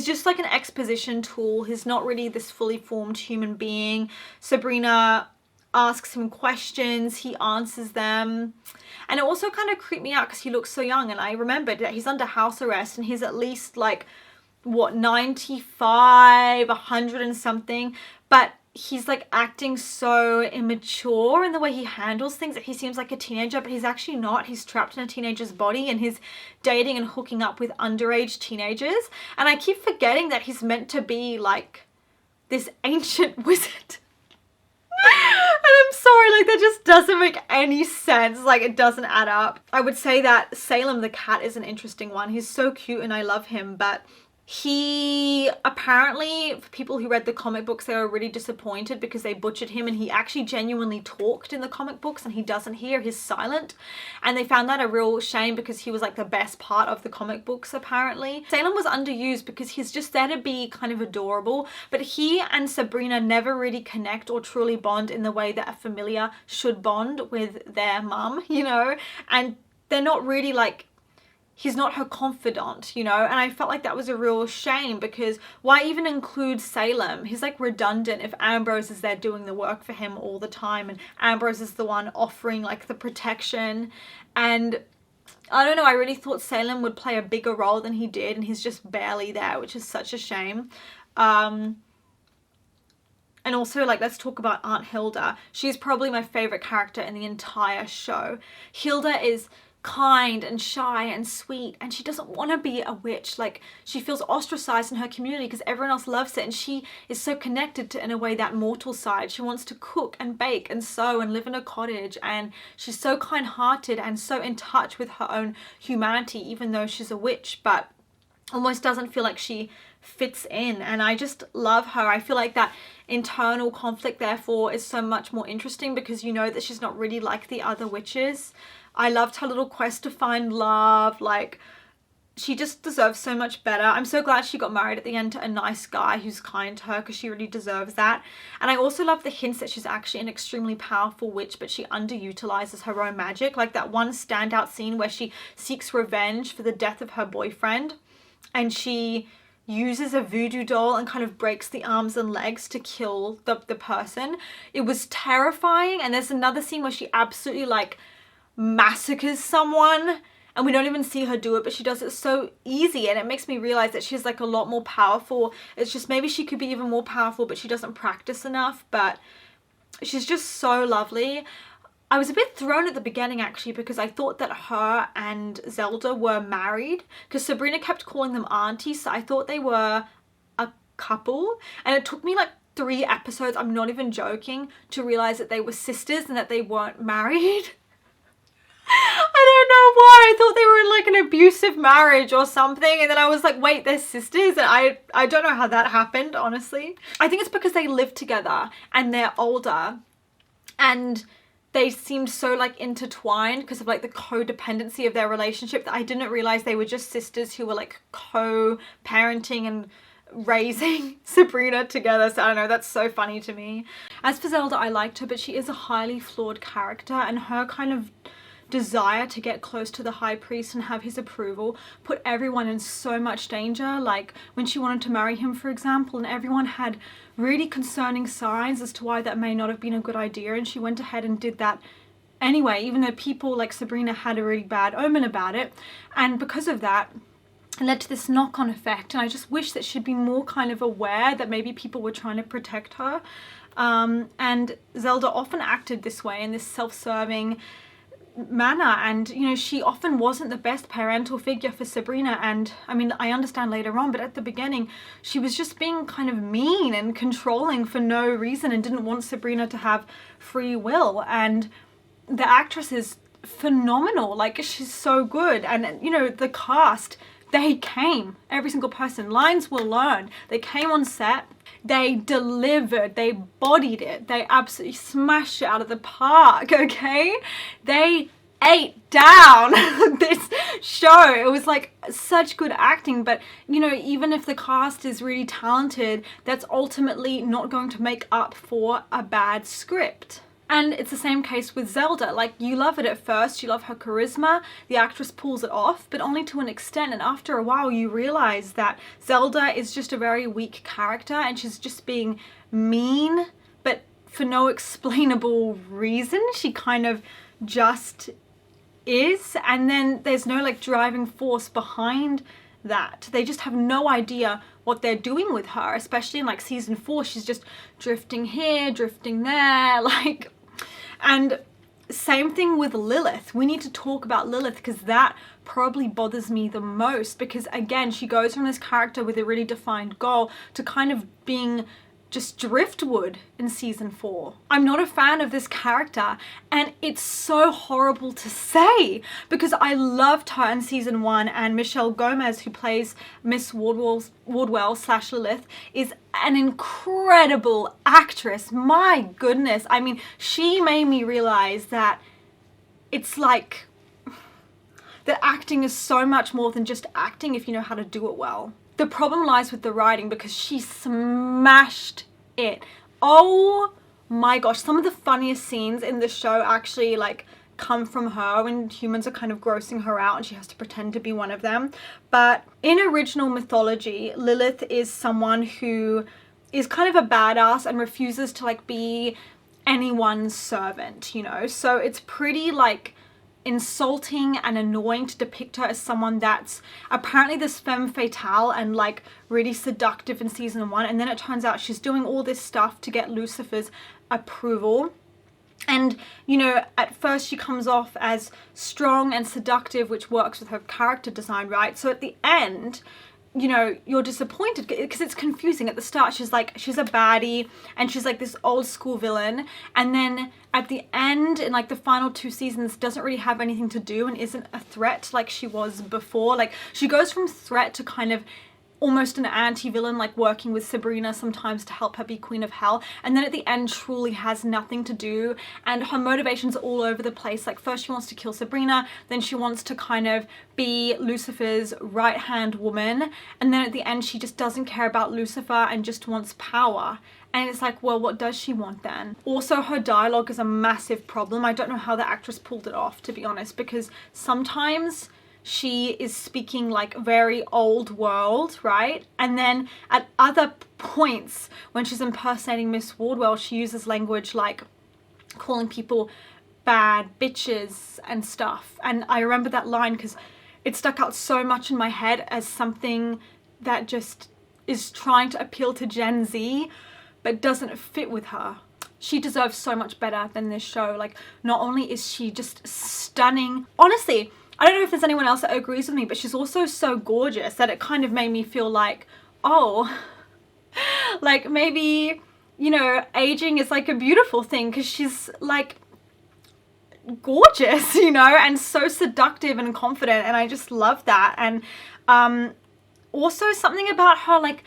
just like an exposition tool. He's not really this fully formed human being. Sabrina asks him questions, he answers them. And it also kind of creeped me out because he looks so young, and I remembered that he's under house arrest and he's at least like, what, 95, 100 and something, but he's like acting so immature in the way he handles things, that he seems like a teenager, but he's actually not. He's trapped in a teenager's body and he's dating and hooking up with underage teenagers. And I keep forgetting that he's meant to be like this ancient wizard. And I'm sorry, like that just doesn't make any sense. Like it doesn't add up. I would say that Salem the cat is an interesting one. He's so cute and I love him, but he apparently, for people who read the comic books, they were really disappointed because they butchered him, and he actually genuinely talked in the comic books and he doesn't hear, he's silent. And they found that a real shame because he was like the best part of the comic books apparently. Salem was underused because he's just there to be kind of adorable, but he and Sabrina never really connect or truly bond in the way that a familiar should bond with their mum, you know? And they're not really like, he's not her confidant, you know? And I felt like that was a real shame because why even include Salem? He's like redundant if Ambrose is there doing the work for him all the time, and Ambrose is the one offering like the protection. And I don't know, I really thought Salem would play a bigger role than he did, and he's just barely there, which is such a shame. And also, like, let's talk about Aunt Hilda. She's probably my favorite character in the entire show. Hilda is kind and shy and sweet, and she doesn't want to be a witch. Like, she feels ostracized in her community because everyone else loves it, and she is so connected to, in a way, that mortal side. She wants to cook and bake and sew and live in a cottage, and she's so kind-hearted and so in touch with her own humanity, even though she's a witch, but almost doesn't feel like she fits in. And I just love her. I feel like that internal conflict therefore is so much more interesting because you know that she's not really like the other witches. I loved her little quest to find love. Like, she just deserves so much better. I'm so glad she got married at the end to a nice guy who's kind to her because she really deserves that. And I also love the hints that she's actually an extremely powerful witch, but she underutilizes her own magic. Like that one standout scene where she seeks revenge for the death of her boyfriend, and she uses a voodoo doll and kind of breaks the arms and legs to kill the person. It was terrifying. And there's another scene where she absolutely like massacres someone, and we don't even see her do it, but she does it so easy, and it makes me realize that she's like a lot more powerful. It's just maybe she could be even more powerful, but she doesn't practice enough. But she's just so lovely. I was a bit thrown at the beginning actually because I thought that her and Zelda were married because Sabrina kept calling them aunties, so I thought they were a couple, and it took me like 3 episodes, I'm not even joking, to realize that they were sisters and that they weren't married. I don't know why. I thought they were in like an abusive marriage or something, and then I was like, wait, they're sisters? And I don't know how that happened, honestly. I think it's because they live together and they're older, and they seemed so like intertwined because of like the codependency of their relationship that I didn't realize they were just sisters who were like co-parenting and raising Sabrina together. So I don't know, that's so funny to me. As for Zelda, I liked her, but she is a highly flawed character, and her kind of desire to get close to the high priest and have his approval put everyone in so much danger. Like when she wanted to marry him, for example, and everyone had really concerning signs as to why that may not have been a good idea, and she went ahead and did that anyway, even though people like Sabrina had a really bad omen about it. And because of that, it led to this knock-on effect, and I just wish that she'd been more kind of aware that maybe people were trying to protect her. And Zelda often acted this way, in this self-serving manner, and you know, she often wasn't the best parental figure for Sabrina. And I mean, I understand later on, but at the beginning she was just being kind of mean and controlling for no reason and didn't want Sabrina to have free will. And the actress is phenomenal, like she's so good. And you know, the cast, they came, every single person, lines were learned, they came on set, they delivered, they bodied it, they absolutely smashed it out of the park, okay? They ate down this show. It was like such good acting, but you know, even if the cast is really talented, that's ultimately not going to make up for a bad script. And it's the same case with Zelda. Like, you love it at first, you love her charisma, the actress pulls it off, but only to an extent, and after a while you realize that Zelda is just a very weak character and she's just being mean, but for no explainable reason. She kind of just is, and then there's no like driving force behind that. They just have no idea what they're doing with her, especially in like season 4. She's just drifting here, drifting there, like. And same thing with Lilith. We need to talk about Lilith because that probably bothers me the most, because again, she goes from this character with a really defined goal to kind of being just driftwood in season 4. I'm not a fan of this character, and it's so horrible to say because I loved her in season 1, and Michelle Gomez, who plays Miss Wardwell / Lilith, is an incredible actress. My goodness. I mean, she made me realize that it's like that acting is so much more than just acting if you know how to do it well. The problem lies with the writing because she smashed it. Oh my gosh, some of the funniest scenes in the show actually like come from her when humans are kind of grossing her out and she has to pretend to be one of them. But in original mythology, Lilith is someone who is kind of a badass and refuses to like be anyone's servant, you know? So it's pretty like insulting and annoying to depict her as someone that's apparently this femme fatale and like really seductive in season 1, and then it turns out she's doing all this stuff to get Lucifer's approval. And you know, at first she comes off as strong and seductive, which works with her character design, right? So at the end, you know, you're disappointed because it's confusing. At the start she's like, she's a baddie and she's like this old school villain, and then at the end in like the final 2 seasons doesn't really have anything to do and isn't a threat like she was before. Like, she goes from threat to kind of almost an anti-villain, like working with Sabrina sometimes to help her be Queen of Hell, and then at the end truly has nothing to do, and her motivations are all over the place. Like, first she wants to kill Sabrina, then she wants to kind of be Lucifer's right-hand woman, and then at the end she just doesn't care about Lucifer and just wants power. And it's like, well, what does she want then? Also, her dialogue is a massive problem. I don't know how the actress pulled it off, to be honest, because sometimes she is speaking like very old world, right? And then at other points when she's impersonating Miss Wardwell, she uses language like calling people bad bitches and stuff. And I remember that line because it stuck out so much in my head as something that just is trying to appeal to Gen Z but doesn't fit with her. She deserves so much better than this show. Like, not only is she just stunning, honestly, I don't know if there's anyone else that agrees with me, but she's also so gorgeous that it kind of made me feel like, oh, like maybe, you know, aging is like a beautiful thing because she's like gorgeous, you know, and so seductive and confident, and I just love that. And also something about her like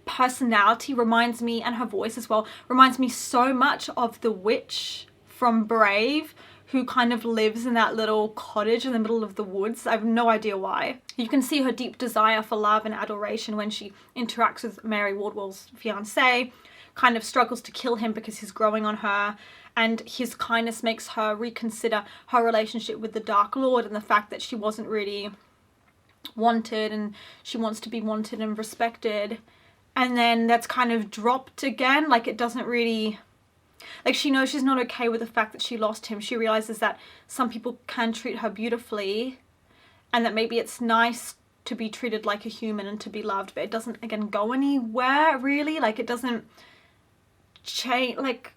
personality reminds me, and her voice as well, reminds me so much of the witch from Brave, who kind of lives in that little cottage in the middle of the woods. I have no idea why. You can see her deep desire for love and adoration when she interacts with Mary Wardwell's fiancé, kind of struggles to kill him because he's growing on her, and his kindness makes her reconsider her relationship with the Dark Lord and the fact that she wasn't really wanted and she wants to be wanted and respected. And then that's kind of dropped again. Like, it doesn't really... Like, she knows she's not okay with the fact that she lost him. She realizes that some people can treat her beautifully and that maybe it's nice to be treated like a human and to be loved, but it doesn't, again, go anywhere, really. Like, it doesn't change. Like,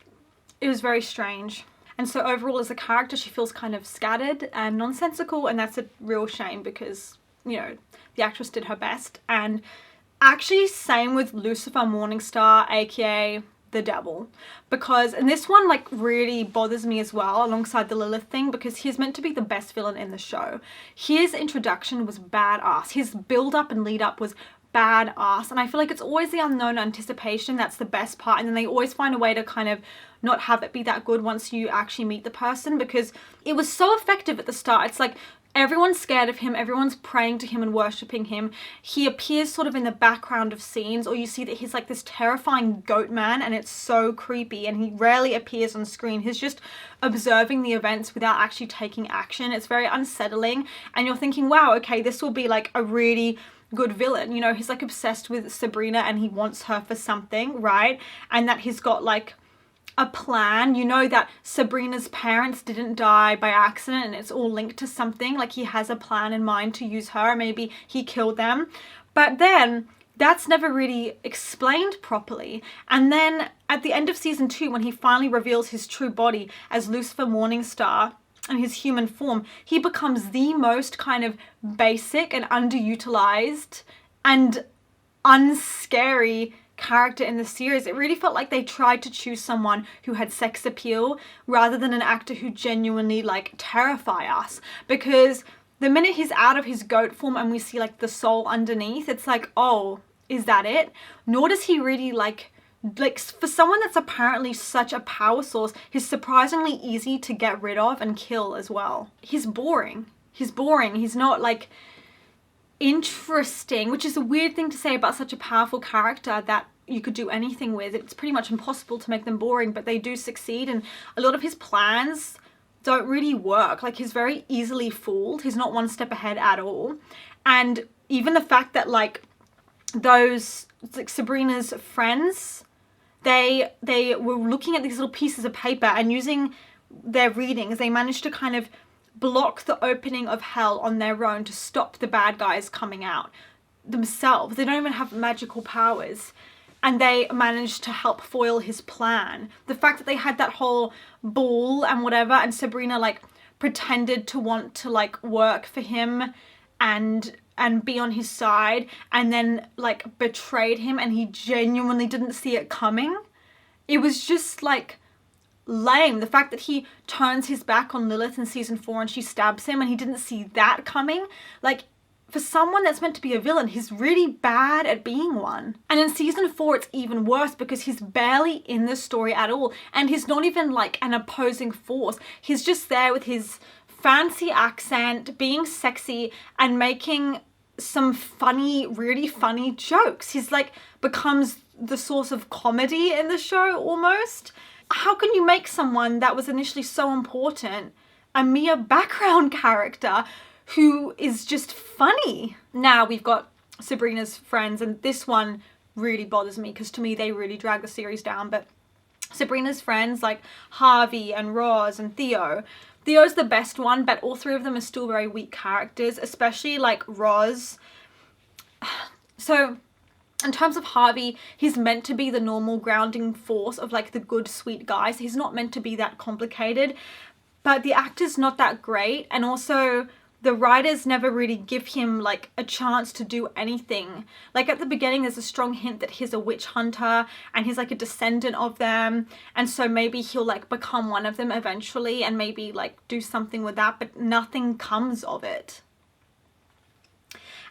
it was very strange. And so overall, as a character, she feels kind of scattered and nonsensical, and that's a real shame because, you know, the actress did her best. And actually, same with Lucifer Morningstar, aka the devil, because, and this one like really bothers me as well alongside the Lilith thing, because he's meant to be the best villain in the show. His introduction was badass. His build up and lead up was badass. And I feel like it's always the unknown anticipation that's the best part, and then they always find a way to kind of not have it be that good once you actually meet the person, because it was so effective at the start. It's like everyone's scared of him, everyone's praying to him and worshipping him. He appears sort of in the background of scenes, or you see that he's like this terrifying goat man, and it's so creepy, and he rarely appears on screen. He's just observing the events without actually taking action. It's very unsettling, and you're thinking, wow, okay, this will be like a really good villain. You know, he's like obsessed with Sabrina and he wants her for something, right? And that he's got like a plan. You know that Sabrina's parents didn't die by accident, and it's all linked to something. Like he has a plan in mind to use her. Maybe he killed them. But then that's never really explained properly. And then at the end of season 2, when he finally reveals his true body as Lucifer Morningstar in his human form, he becomes the most kind of basic and underutilized and unscary character in the series. It really felt like they tried to choose someone who had sex appeal rather than an actor who genuinely like terrify us, because the minute he's out of his goat form and we see like the soul underneath, it's like, oh, is that it? Nor does he really like for someone that's apparently such a power source, he's surprisingly easy to get rid of and kill as well. He's boring. He's not like interesting, which is a weird thing to say about such a powerful character that you could do anything with. It's pretty much impossible to make them boring, but they do succeed, and a lot of his plans don't really work. Like he's very easily fooled. He's not one step ahead at all. And even the fact that like those like Sabrina's friends, they were looking at these little pieces of paper, and using their readings they managed to kind of block the opening of hell on their own to stop the bad guys coming out themselves. They don't even have magical powers, and they managed to help foil his plan. The fact that they had that whole ball and whatever, and Sabrina like pretended to want to like work for him and be on his side, and then like betrayed him, and he genuinely didn't see it coming. It was just like lame. The fact that he turns his back on Lilith in season 4 and she stabs him and he didn't see that coming. Like, for someone that's meant to be a villain, he's really bad at being one. And in season 4 it's even worse, because he's barely in the story at all, and he's not even like an opposing force. He's just there with his fancy accent, being sexy and making some funny, really funny jokes. He's like becomes the source of comedy in the show almost. How can you make someone that was initially so important a mere background character who is just funny? Now we've got Sabrina's friends, and this one really bothers me because to me they really drag the series down. But Sabrina's friends like Harvey and Roz and Theo. Theo's the best one, but all three of them are still very weak characters, especially like Roz. So in terms of Harvey, he's meant to be the normal grounding force of like the good, sweet guys. He's not meant to be that complicated, but the actor's not that great. And also the writers never really give him like a chance to do anything. Like at the beginning, there's a strong hint that he's a witch hunter and he's like a descendant of them. And so maybe he'll like become one of them eventually and maybe like do something with that, but nothing comes of it.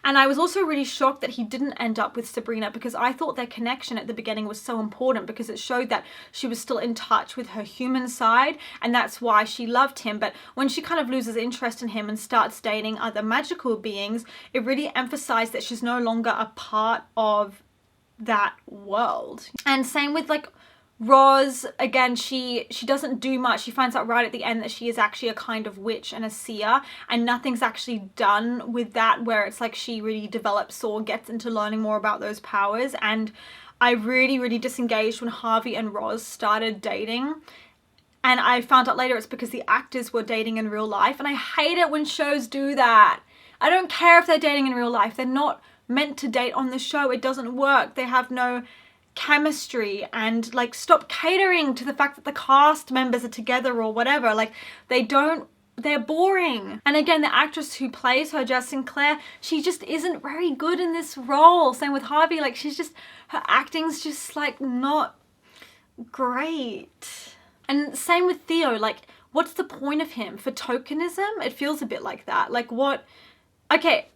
And I was also really shocked that he didn't end up with Sabrina, because I thought their connection at the beginning was so important, because it showed that she was still in touch with her human side, and that's why she loved him. But when she kind of loses interest in him and starts dating other magical beings, it really emphasized that she's no longer a part of that world. And same with like Roz, again, she doesn't do much. She finds out right at the end that she is actually a kind of witch and a seer, and nothing's actually done with that, where it's like she really develops or gets into learning more about those powers. And I really disengaged when Harvey and Roz started dating, and I found out later it's because the actors were dating in real life, and I hate it when shows do that. I don't care if they're dating in real life. They're not meant to date on the show. It doesn't work. They have no chemistry, and like stop catering to the fact that the cast members are together or whatever. Like they're boring. And again, the actress who plays her, Jess Sinclair, she just isn't very good in this role. Same with Harvey, like her acting's just like not great. And same with Theo, like what's the point of him? For tokenism? It feels a bit like that. Like what? Okay,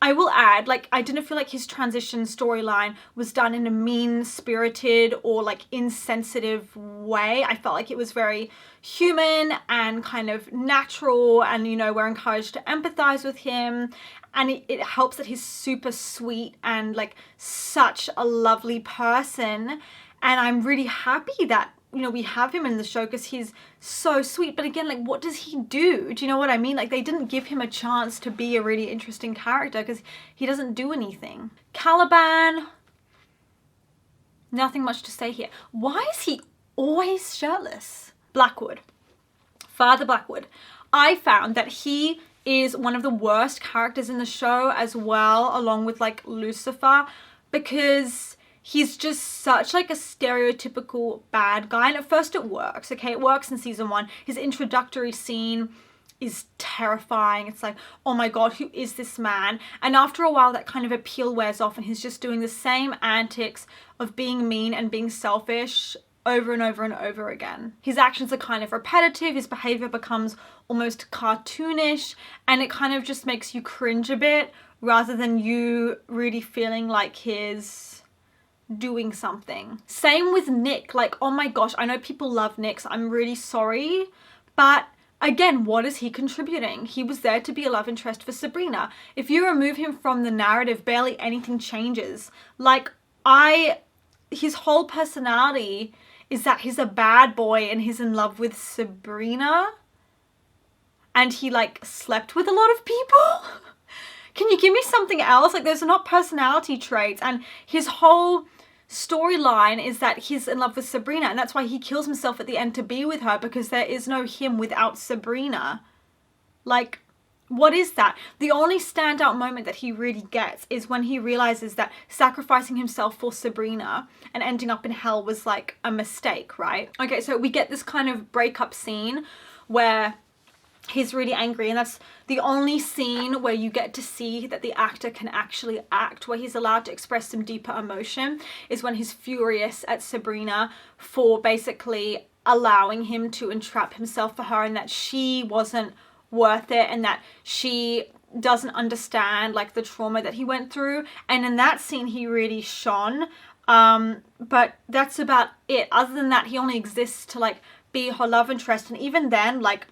I will add, like, I didn't feel like his transition storyline was done in a mean-spirited or like insensitive way. I felt like it was very human and kind of natural, and, you know, we're encouraged to empathize with him. And it helps that he's super sweet and like such a lovely person. And I'm really happy that, you know, we have him in the show because he's so sweet. But again, like, what does he do? Do you know what I mean? Like, they didn't give him a chance to be a really interesting character because he doesn't do anything. Caliban, nothing much to say here. Why is he always shirtless? Blackwood, Father Blackwood. I found that he is one of the worst characters in the show as well, along with like Lucifer, because he's just such like a stereotypical bad guy. And at first it works, okay? It works in season 1. His introductory scene is terrifying. It's like, oh my God, who is this man? And after a while, that kind of appeal wears off and he's just doing the same antics of being mean and being selfish over and over and over again. His actions are kind of repetitive. His behavior becomes almost cartoonish, and it kind of just makes you cringe a bit rather than you really feeling like he's doing something. Same with Nick. Like, oh my gosh, I know people love Nick, so I'm really sorry, but again, what is he contributing? He was there to be a love interest for Sabrina. If you remove him from the narrative, barely anything changes. Like, his whole personality is that he's a bad boy and he's in love with Sabrina, and he like slept with a lot of people. Can you give me something else? Like, there's not personality traits, and his whole storyline is that he's in love with Sabrina, and that's why he kills himself at the end to be with her, because there is no him without Sabrina. Like, what is that? The only standout moment that he really gets is when he realizes that sacrificing himself for Sabrina and ending up in hell was like a mistake, right? Okay, so we get this kind of breakup scene where he's really angry, and that's the only scene where you get to see that the actor can actually act, where he's allowed to express some deeper emotion, is when he's furious at Sabrina for basically allowing him to entrap himself for her, and that she wasn't worth it, and that she doesn't understand like the trauma that he went through. And in that scene he really shone, but that's about it. Other than that, he only exists to like be her love interest, and even then, like,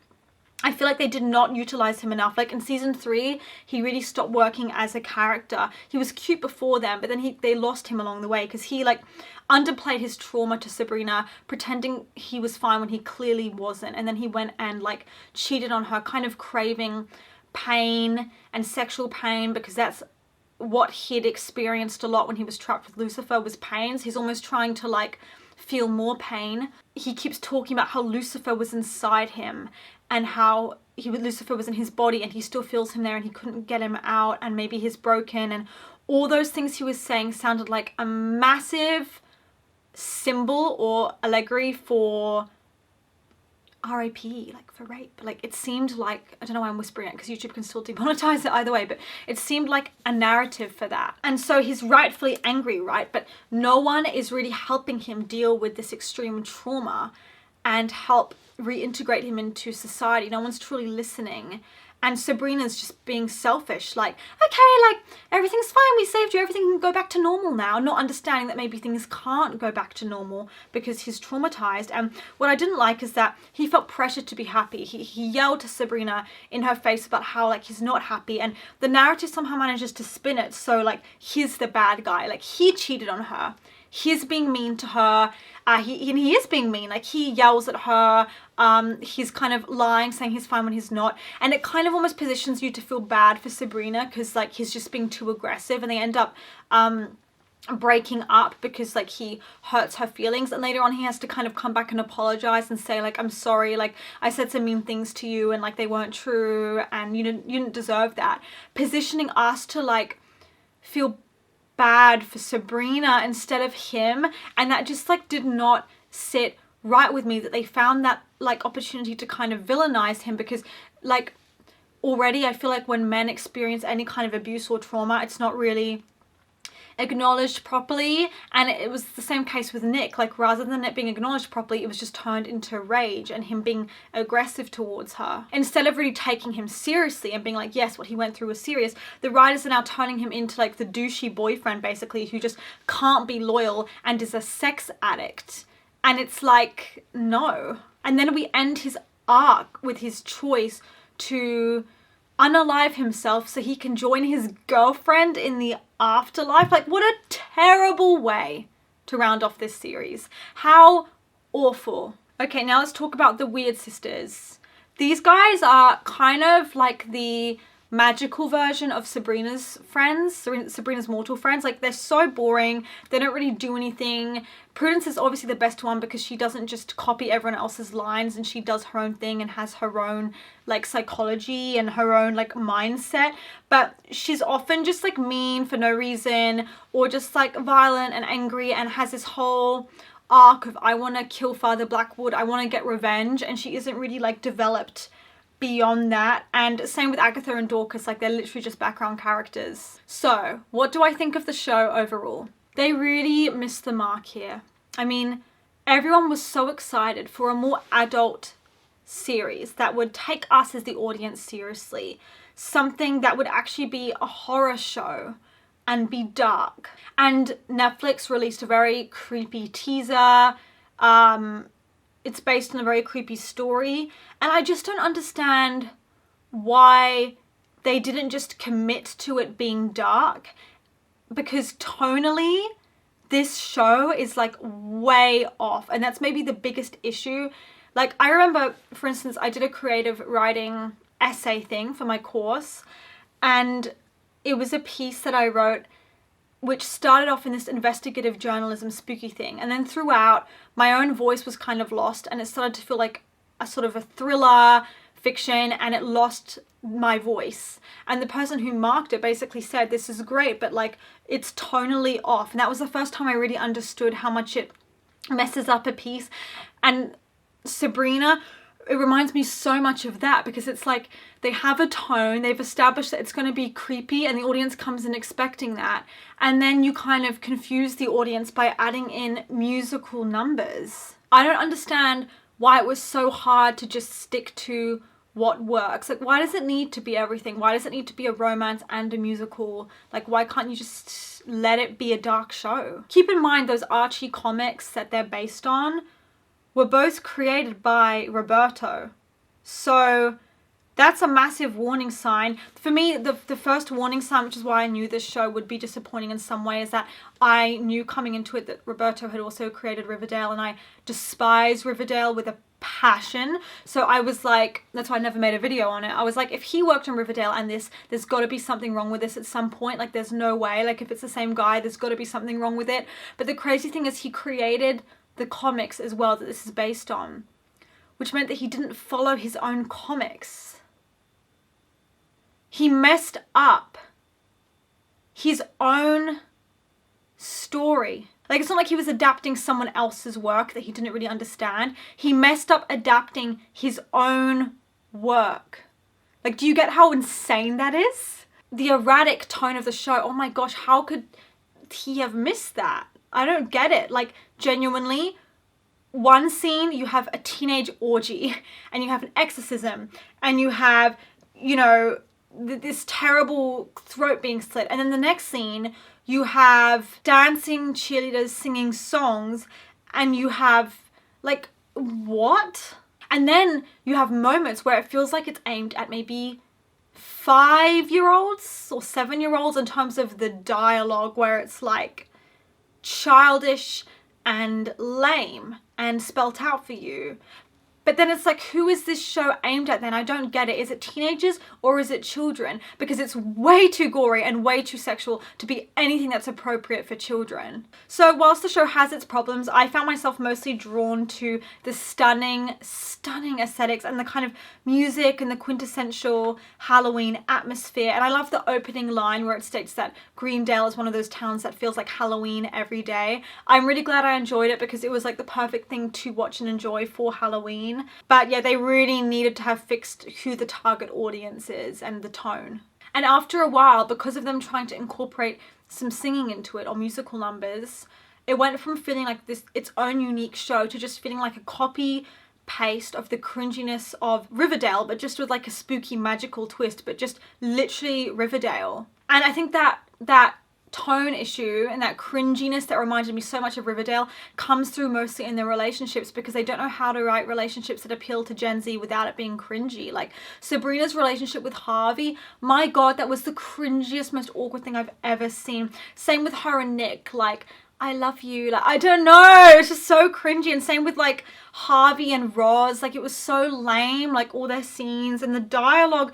I feel like they did not utilize him enough. Like in season 3, he really stopped working as a character. He was cute before then, but then they lost him along the way because he like underplayed his trauma to Sabrina, pretending he was fine when he clearly wasn't. And then he went and like cheated on her, kind of craving pain and sexual pain, because that's what he'd experienced a lot when he was trapped with Lucifer, was pains. He's almost trying to like feel more pain. He keeps talking about how Lucifer was inside him, and how Lucifer was in his body and he still feels him there and he couldn't get him out, and maybe he's broken, and all those things he was saying sounded like a massive symbol or allegory for RIP, like for rape. Like, it seemed like, I don't know why I'm whispering it because YouTube can still demonetize it either way, but it seemed like a narrative for that. And so he's rightfully angry, right? But no one is really helping him deal with this extreme trauma and help reintegrate him into society. No one's truly listening. And Sabrina's just being selfish, like, okay, like, everything's fine, we saved you, everything can go back to normal now, not understanding that maybe things can't go back to normal because he's traumatized. And what I didn't like is that he felt pressured to be happy. He yelled to Sabrina in her face about how, like, he's not happy, and the narrative somehow manages to spin it so, like, he's the bad guy, like, he cheated on her. He's being mean to her. He is being mean. Like, he yells at her. He's kind of lying, saying he's fine when he's not. And it kind of almost positions you to feel bad for Sabrina because, like, he's just being too aggressive, and they end up breaking up because, like, he hurts her feelings. And later on he has to kind of come back and apologize and say, like, I'm sorry, like, I said some mean things to you and, like, they weren't true and you didn't deserve that. Positioning us to, like, feel bad for Sabrina instead of him, and that just like did not sit right with me, that they found that like opportunity to kind of villainize him, because like already I feel like when men experience any kind of abuse or trauma, it's not really acknowledged properly. And it was the same case with Nick. Like, rather than it being acknowledged properly, it was just turned into rage and him being aggressive towards her. Instead of really taking him seriously and being like, yes, what he went through was serious, the writers are now turning him into like the douchey boyfriend, basically, who just can't be loyal and is a sex addict. And it's like, no. And then we end his arc with his choice to unalive himself so he can join his girlfriend in the afterlife. Like, what a terrible way to round off this series. How awful. Okay, now let's talk about the Weird Sisters. These guys are kind of like the magical version of Sabrina's friends, Sabrina's mortal friends. Like, they're so boring, they don't really do anything. Prudence is obviously the best one because she doesn't just copy everyone else's lines, and she does her own thing and has her own like psychology and her own like mindset. But she's often just like mean for no reason, or just like violent and angry, and has this whole arc of, I want to kill Father Blackwood, I want to get revenge, and she isn't really like developed beyond that. And same with Agatha and Dorcas, like they're literally just background characters. So what do I think of the show overall? They really missed the mark here. I mean, everyone was so excited for a more adult series that would take us as the audience seriously, something that would actually be a horror show and be dark. And Netflix released a very creepy teaser. It's based on a very creepy story, and I just don't understand why they didn't just commit to it being dark, because tonally this show is like way off, and that's maybe the biggest issue. Like, I remember, for instance, I did a creative writing essay thing for my course, and it was a piece that I wrote which started off in this investigative journalism spooky thing, and then throughout my own voice was kind of lost, and it started to feel like a sort of a thriller fiction, and it lost my voice. And the person who marked it basically said, this is great, but like it's tonally off. And that was the first time I really understood how much it messes up a piece. And Sabrina, it reminds me so much of that, because it's like they have a tone, they've established that it's going to be creepy, and the audience comes in expecting that, and then you kind of confuse the audience by adding in musical numbers. I don't understand why it was so hard to just stick to what works. Like, why does it need to be everything? Why does it need to be a romance and a musical? Like, why can't you just let it be a dark show? Keep in mind, those Archie comics that they're based on were both created by Roberto. So that's a massive warning sign. For me, the first warning sign, which is why I knew this show would be disappointing in some way, is that I knew coming into it that Roberto had also created Riverdale, and I despise Riverdale with a passion. So I was like, that's why I never made a video on it. I was like, if he worked on Riverdale and there's got to be something wrong with this at some point. Like, there's no way. Like, if it's the same guy, there's got to be something wrong with it. But the crazy thing is, he created the comics as well that this is based on, which meant that he didn't follow his own comics. He messed up his own story. Like, it's not like he was adapting someone else's work that he didn't really understand. He messed up adapting his own work. Like, do you get how insane that is? The erratic tone of the show, oh my gosh, how could he have missed that? I don't get it. Like, genuinely, one scene you have a teenage orgy, and you have an exorcism, and you have, you know, this terrible throat being slit, and then the next scene you have dancing cheerleaders singing songs, and you have, like, what? And then you have moments where it feels like it's aimed at maybe 5-year-olds or 7-year-olds in terms of the dialogue, where it's like childish and lame and spelt out for you. But then it's like, who is this show aimed at then? I don't get it. Is it teenagers or is it children? Because it's way too gory and way too sexual to be anything that's appropriate for children. So whilst the show has its problems, I found myself mostly drawn to the stunning aesthetics and the kind of music and the quintessential Halloween atmosphere. And I love the opening line where it states that Greendale is one of those towns that feels like Halloween every day. I'm really glad I enjoyed it, because it was like the perfect thing to watch and enjoy for Halloween. But yeah, they really needed to have fixed who the target audience is and the tone. And after a while, because of them trying to incorporate some singing into it or musical numbers, it went from feeling like this its own unique show to just feeling like a copy paste of the cringiness of Riverdale, but just with like a spooky magical twist, but just literally Riverdale. And I think that tone issue and that cringiness that reminded me so much of Riverdale comes through mostly in their relationships, because they don't know how to write relationships that appeal to Gen Z without it being cringy. Like Sabrina's relationship with Harvey, my god, that was the cringiest, most awkward thing I've ever seen. Same with her and Nick, like, I love you, like, I don't know, it's just so cringy. And same with like Harvey and Roz, like it was so lame, like all their scenes and the dialogue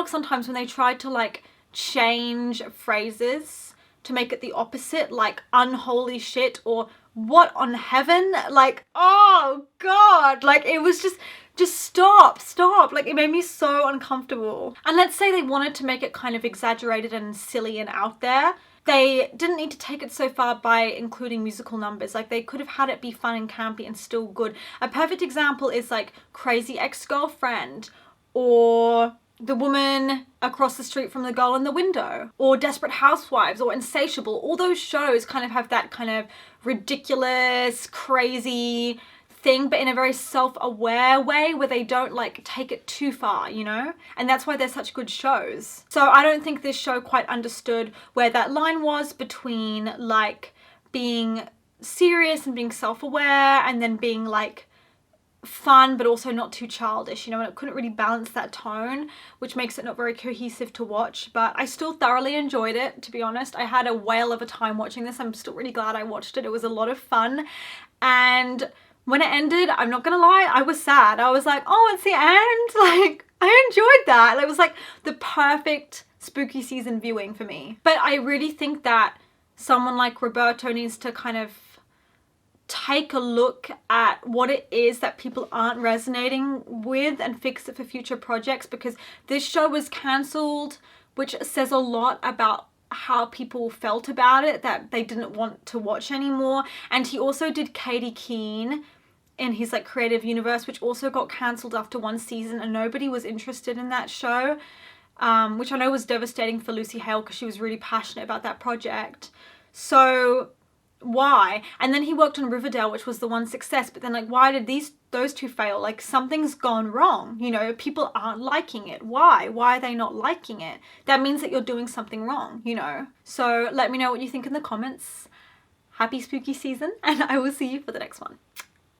sometimes when they tried to like change phrases to make it the opposite, like unholy shit or what on heaven, like, oh god, like it was just stop, like it made me so uncomfortable. And let's say they wanted to make it kind of exaggerated and silly and out there, they didn't need to take it so far by including musical numbers. Like they could have had it be fun and campy and still good. A perfect example is like Crazy Ex-Girlfriend, or The Woman Across the Street from the Girl in the Window, or Desperate Housewives, or Insatiable. All those shows kind of have that kind of ridiculous, crazy thing, but in a very self-aware way where they don't like take it too far, you know? And that's why they're such good shows. So I don't think this show quite understood where that line was between like being serious and being self-aware and then being like fun but also not too childish, you know, and it couldn't really balance that tone, which makes it not very cohesive to watch. But I still thoroughly enjoyed it, to be honest. I had a whale of a time watching this. I'm still really glad I watched it. It was a lot of fun. And when it ended, I'm not gonna lie, I was sad. I was like, oh, it's the end? Like, I enjoyed that. It was like the perfect spooky season viewing for me. But I really think that someone like Roberto needs to kind of take a look at what it is that people aren't resonating with and fix it for future projects, because this show was cancelled, which says a lot about how people felt about it, that they didn't want to watch anymore. And he also did Katie Keene in his like creative universe, which also got cancelled after one season, and nobody was interested in that show, which I know was devastating for Lucy Hale because she was really passionate about that project. So why? And then he worked on Riverdale, which was the one success, but then like, why did those two fail? Like, something's gone wrong, you know, people aren't liking it. Why are they not liking it? That means that you're doing something wrong, you know. So let me know what you think in the comments. Happy spooky season, and I will see you for the next one.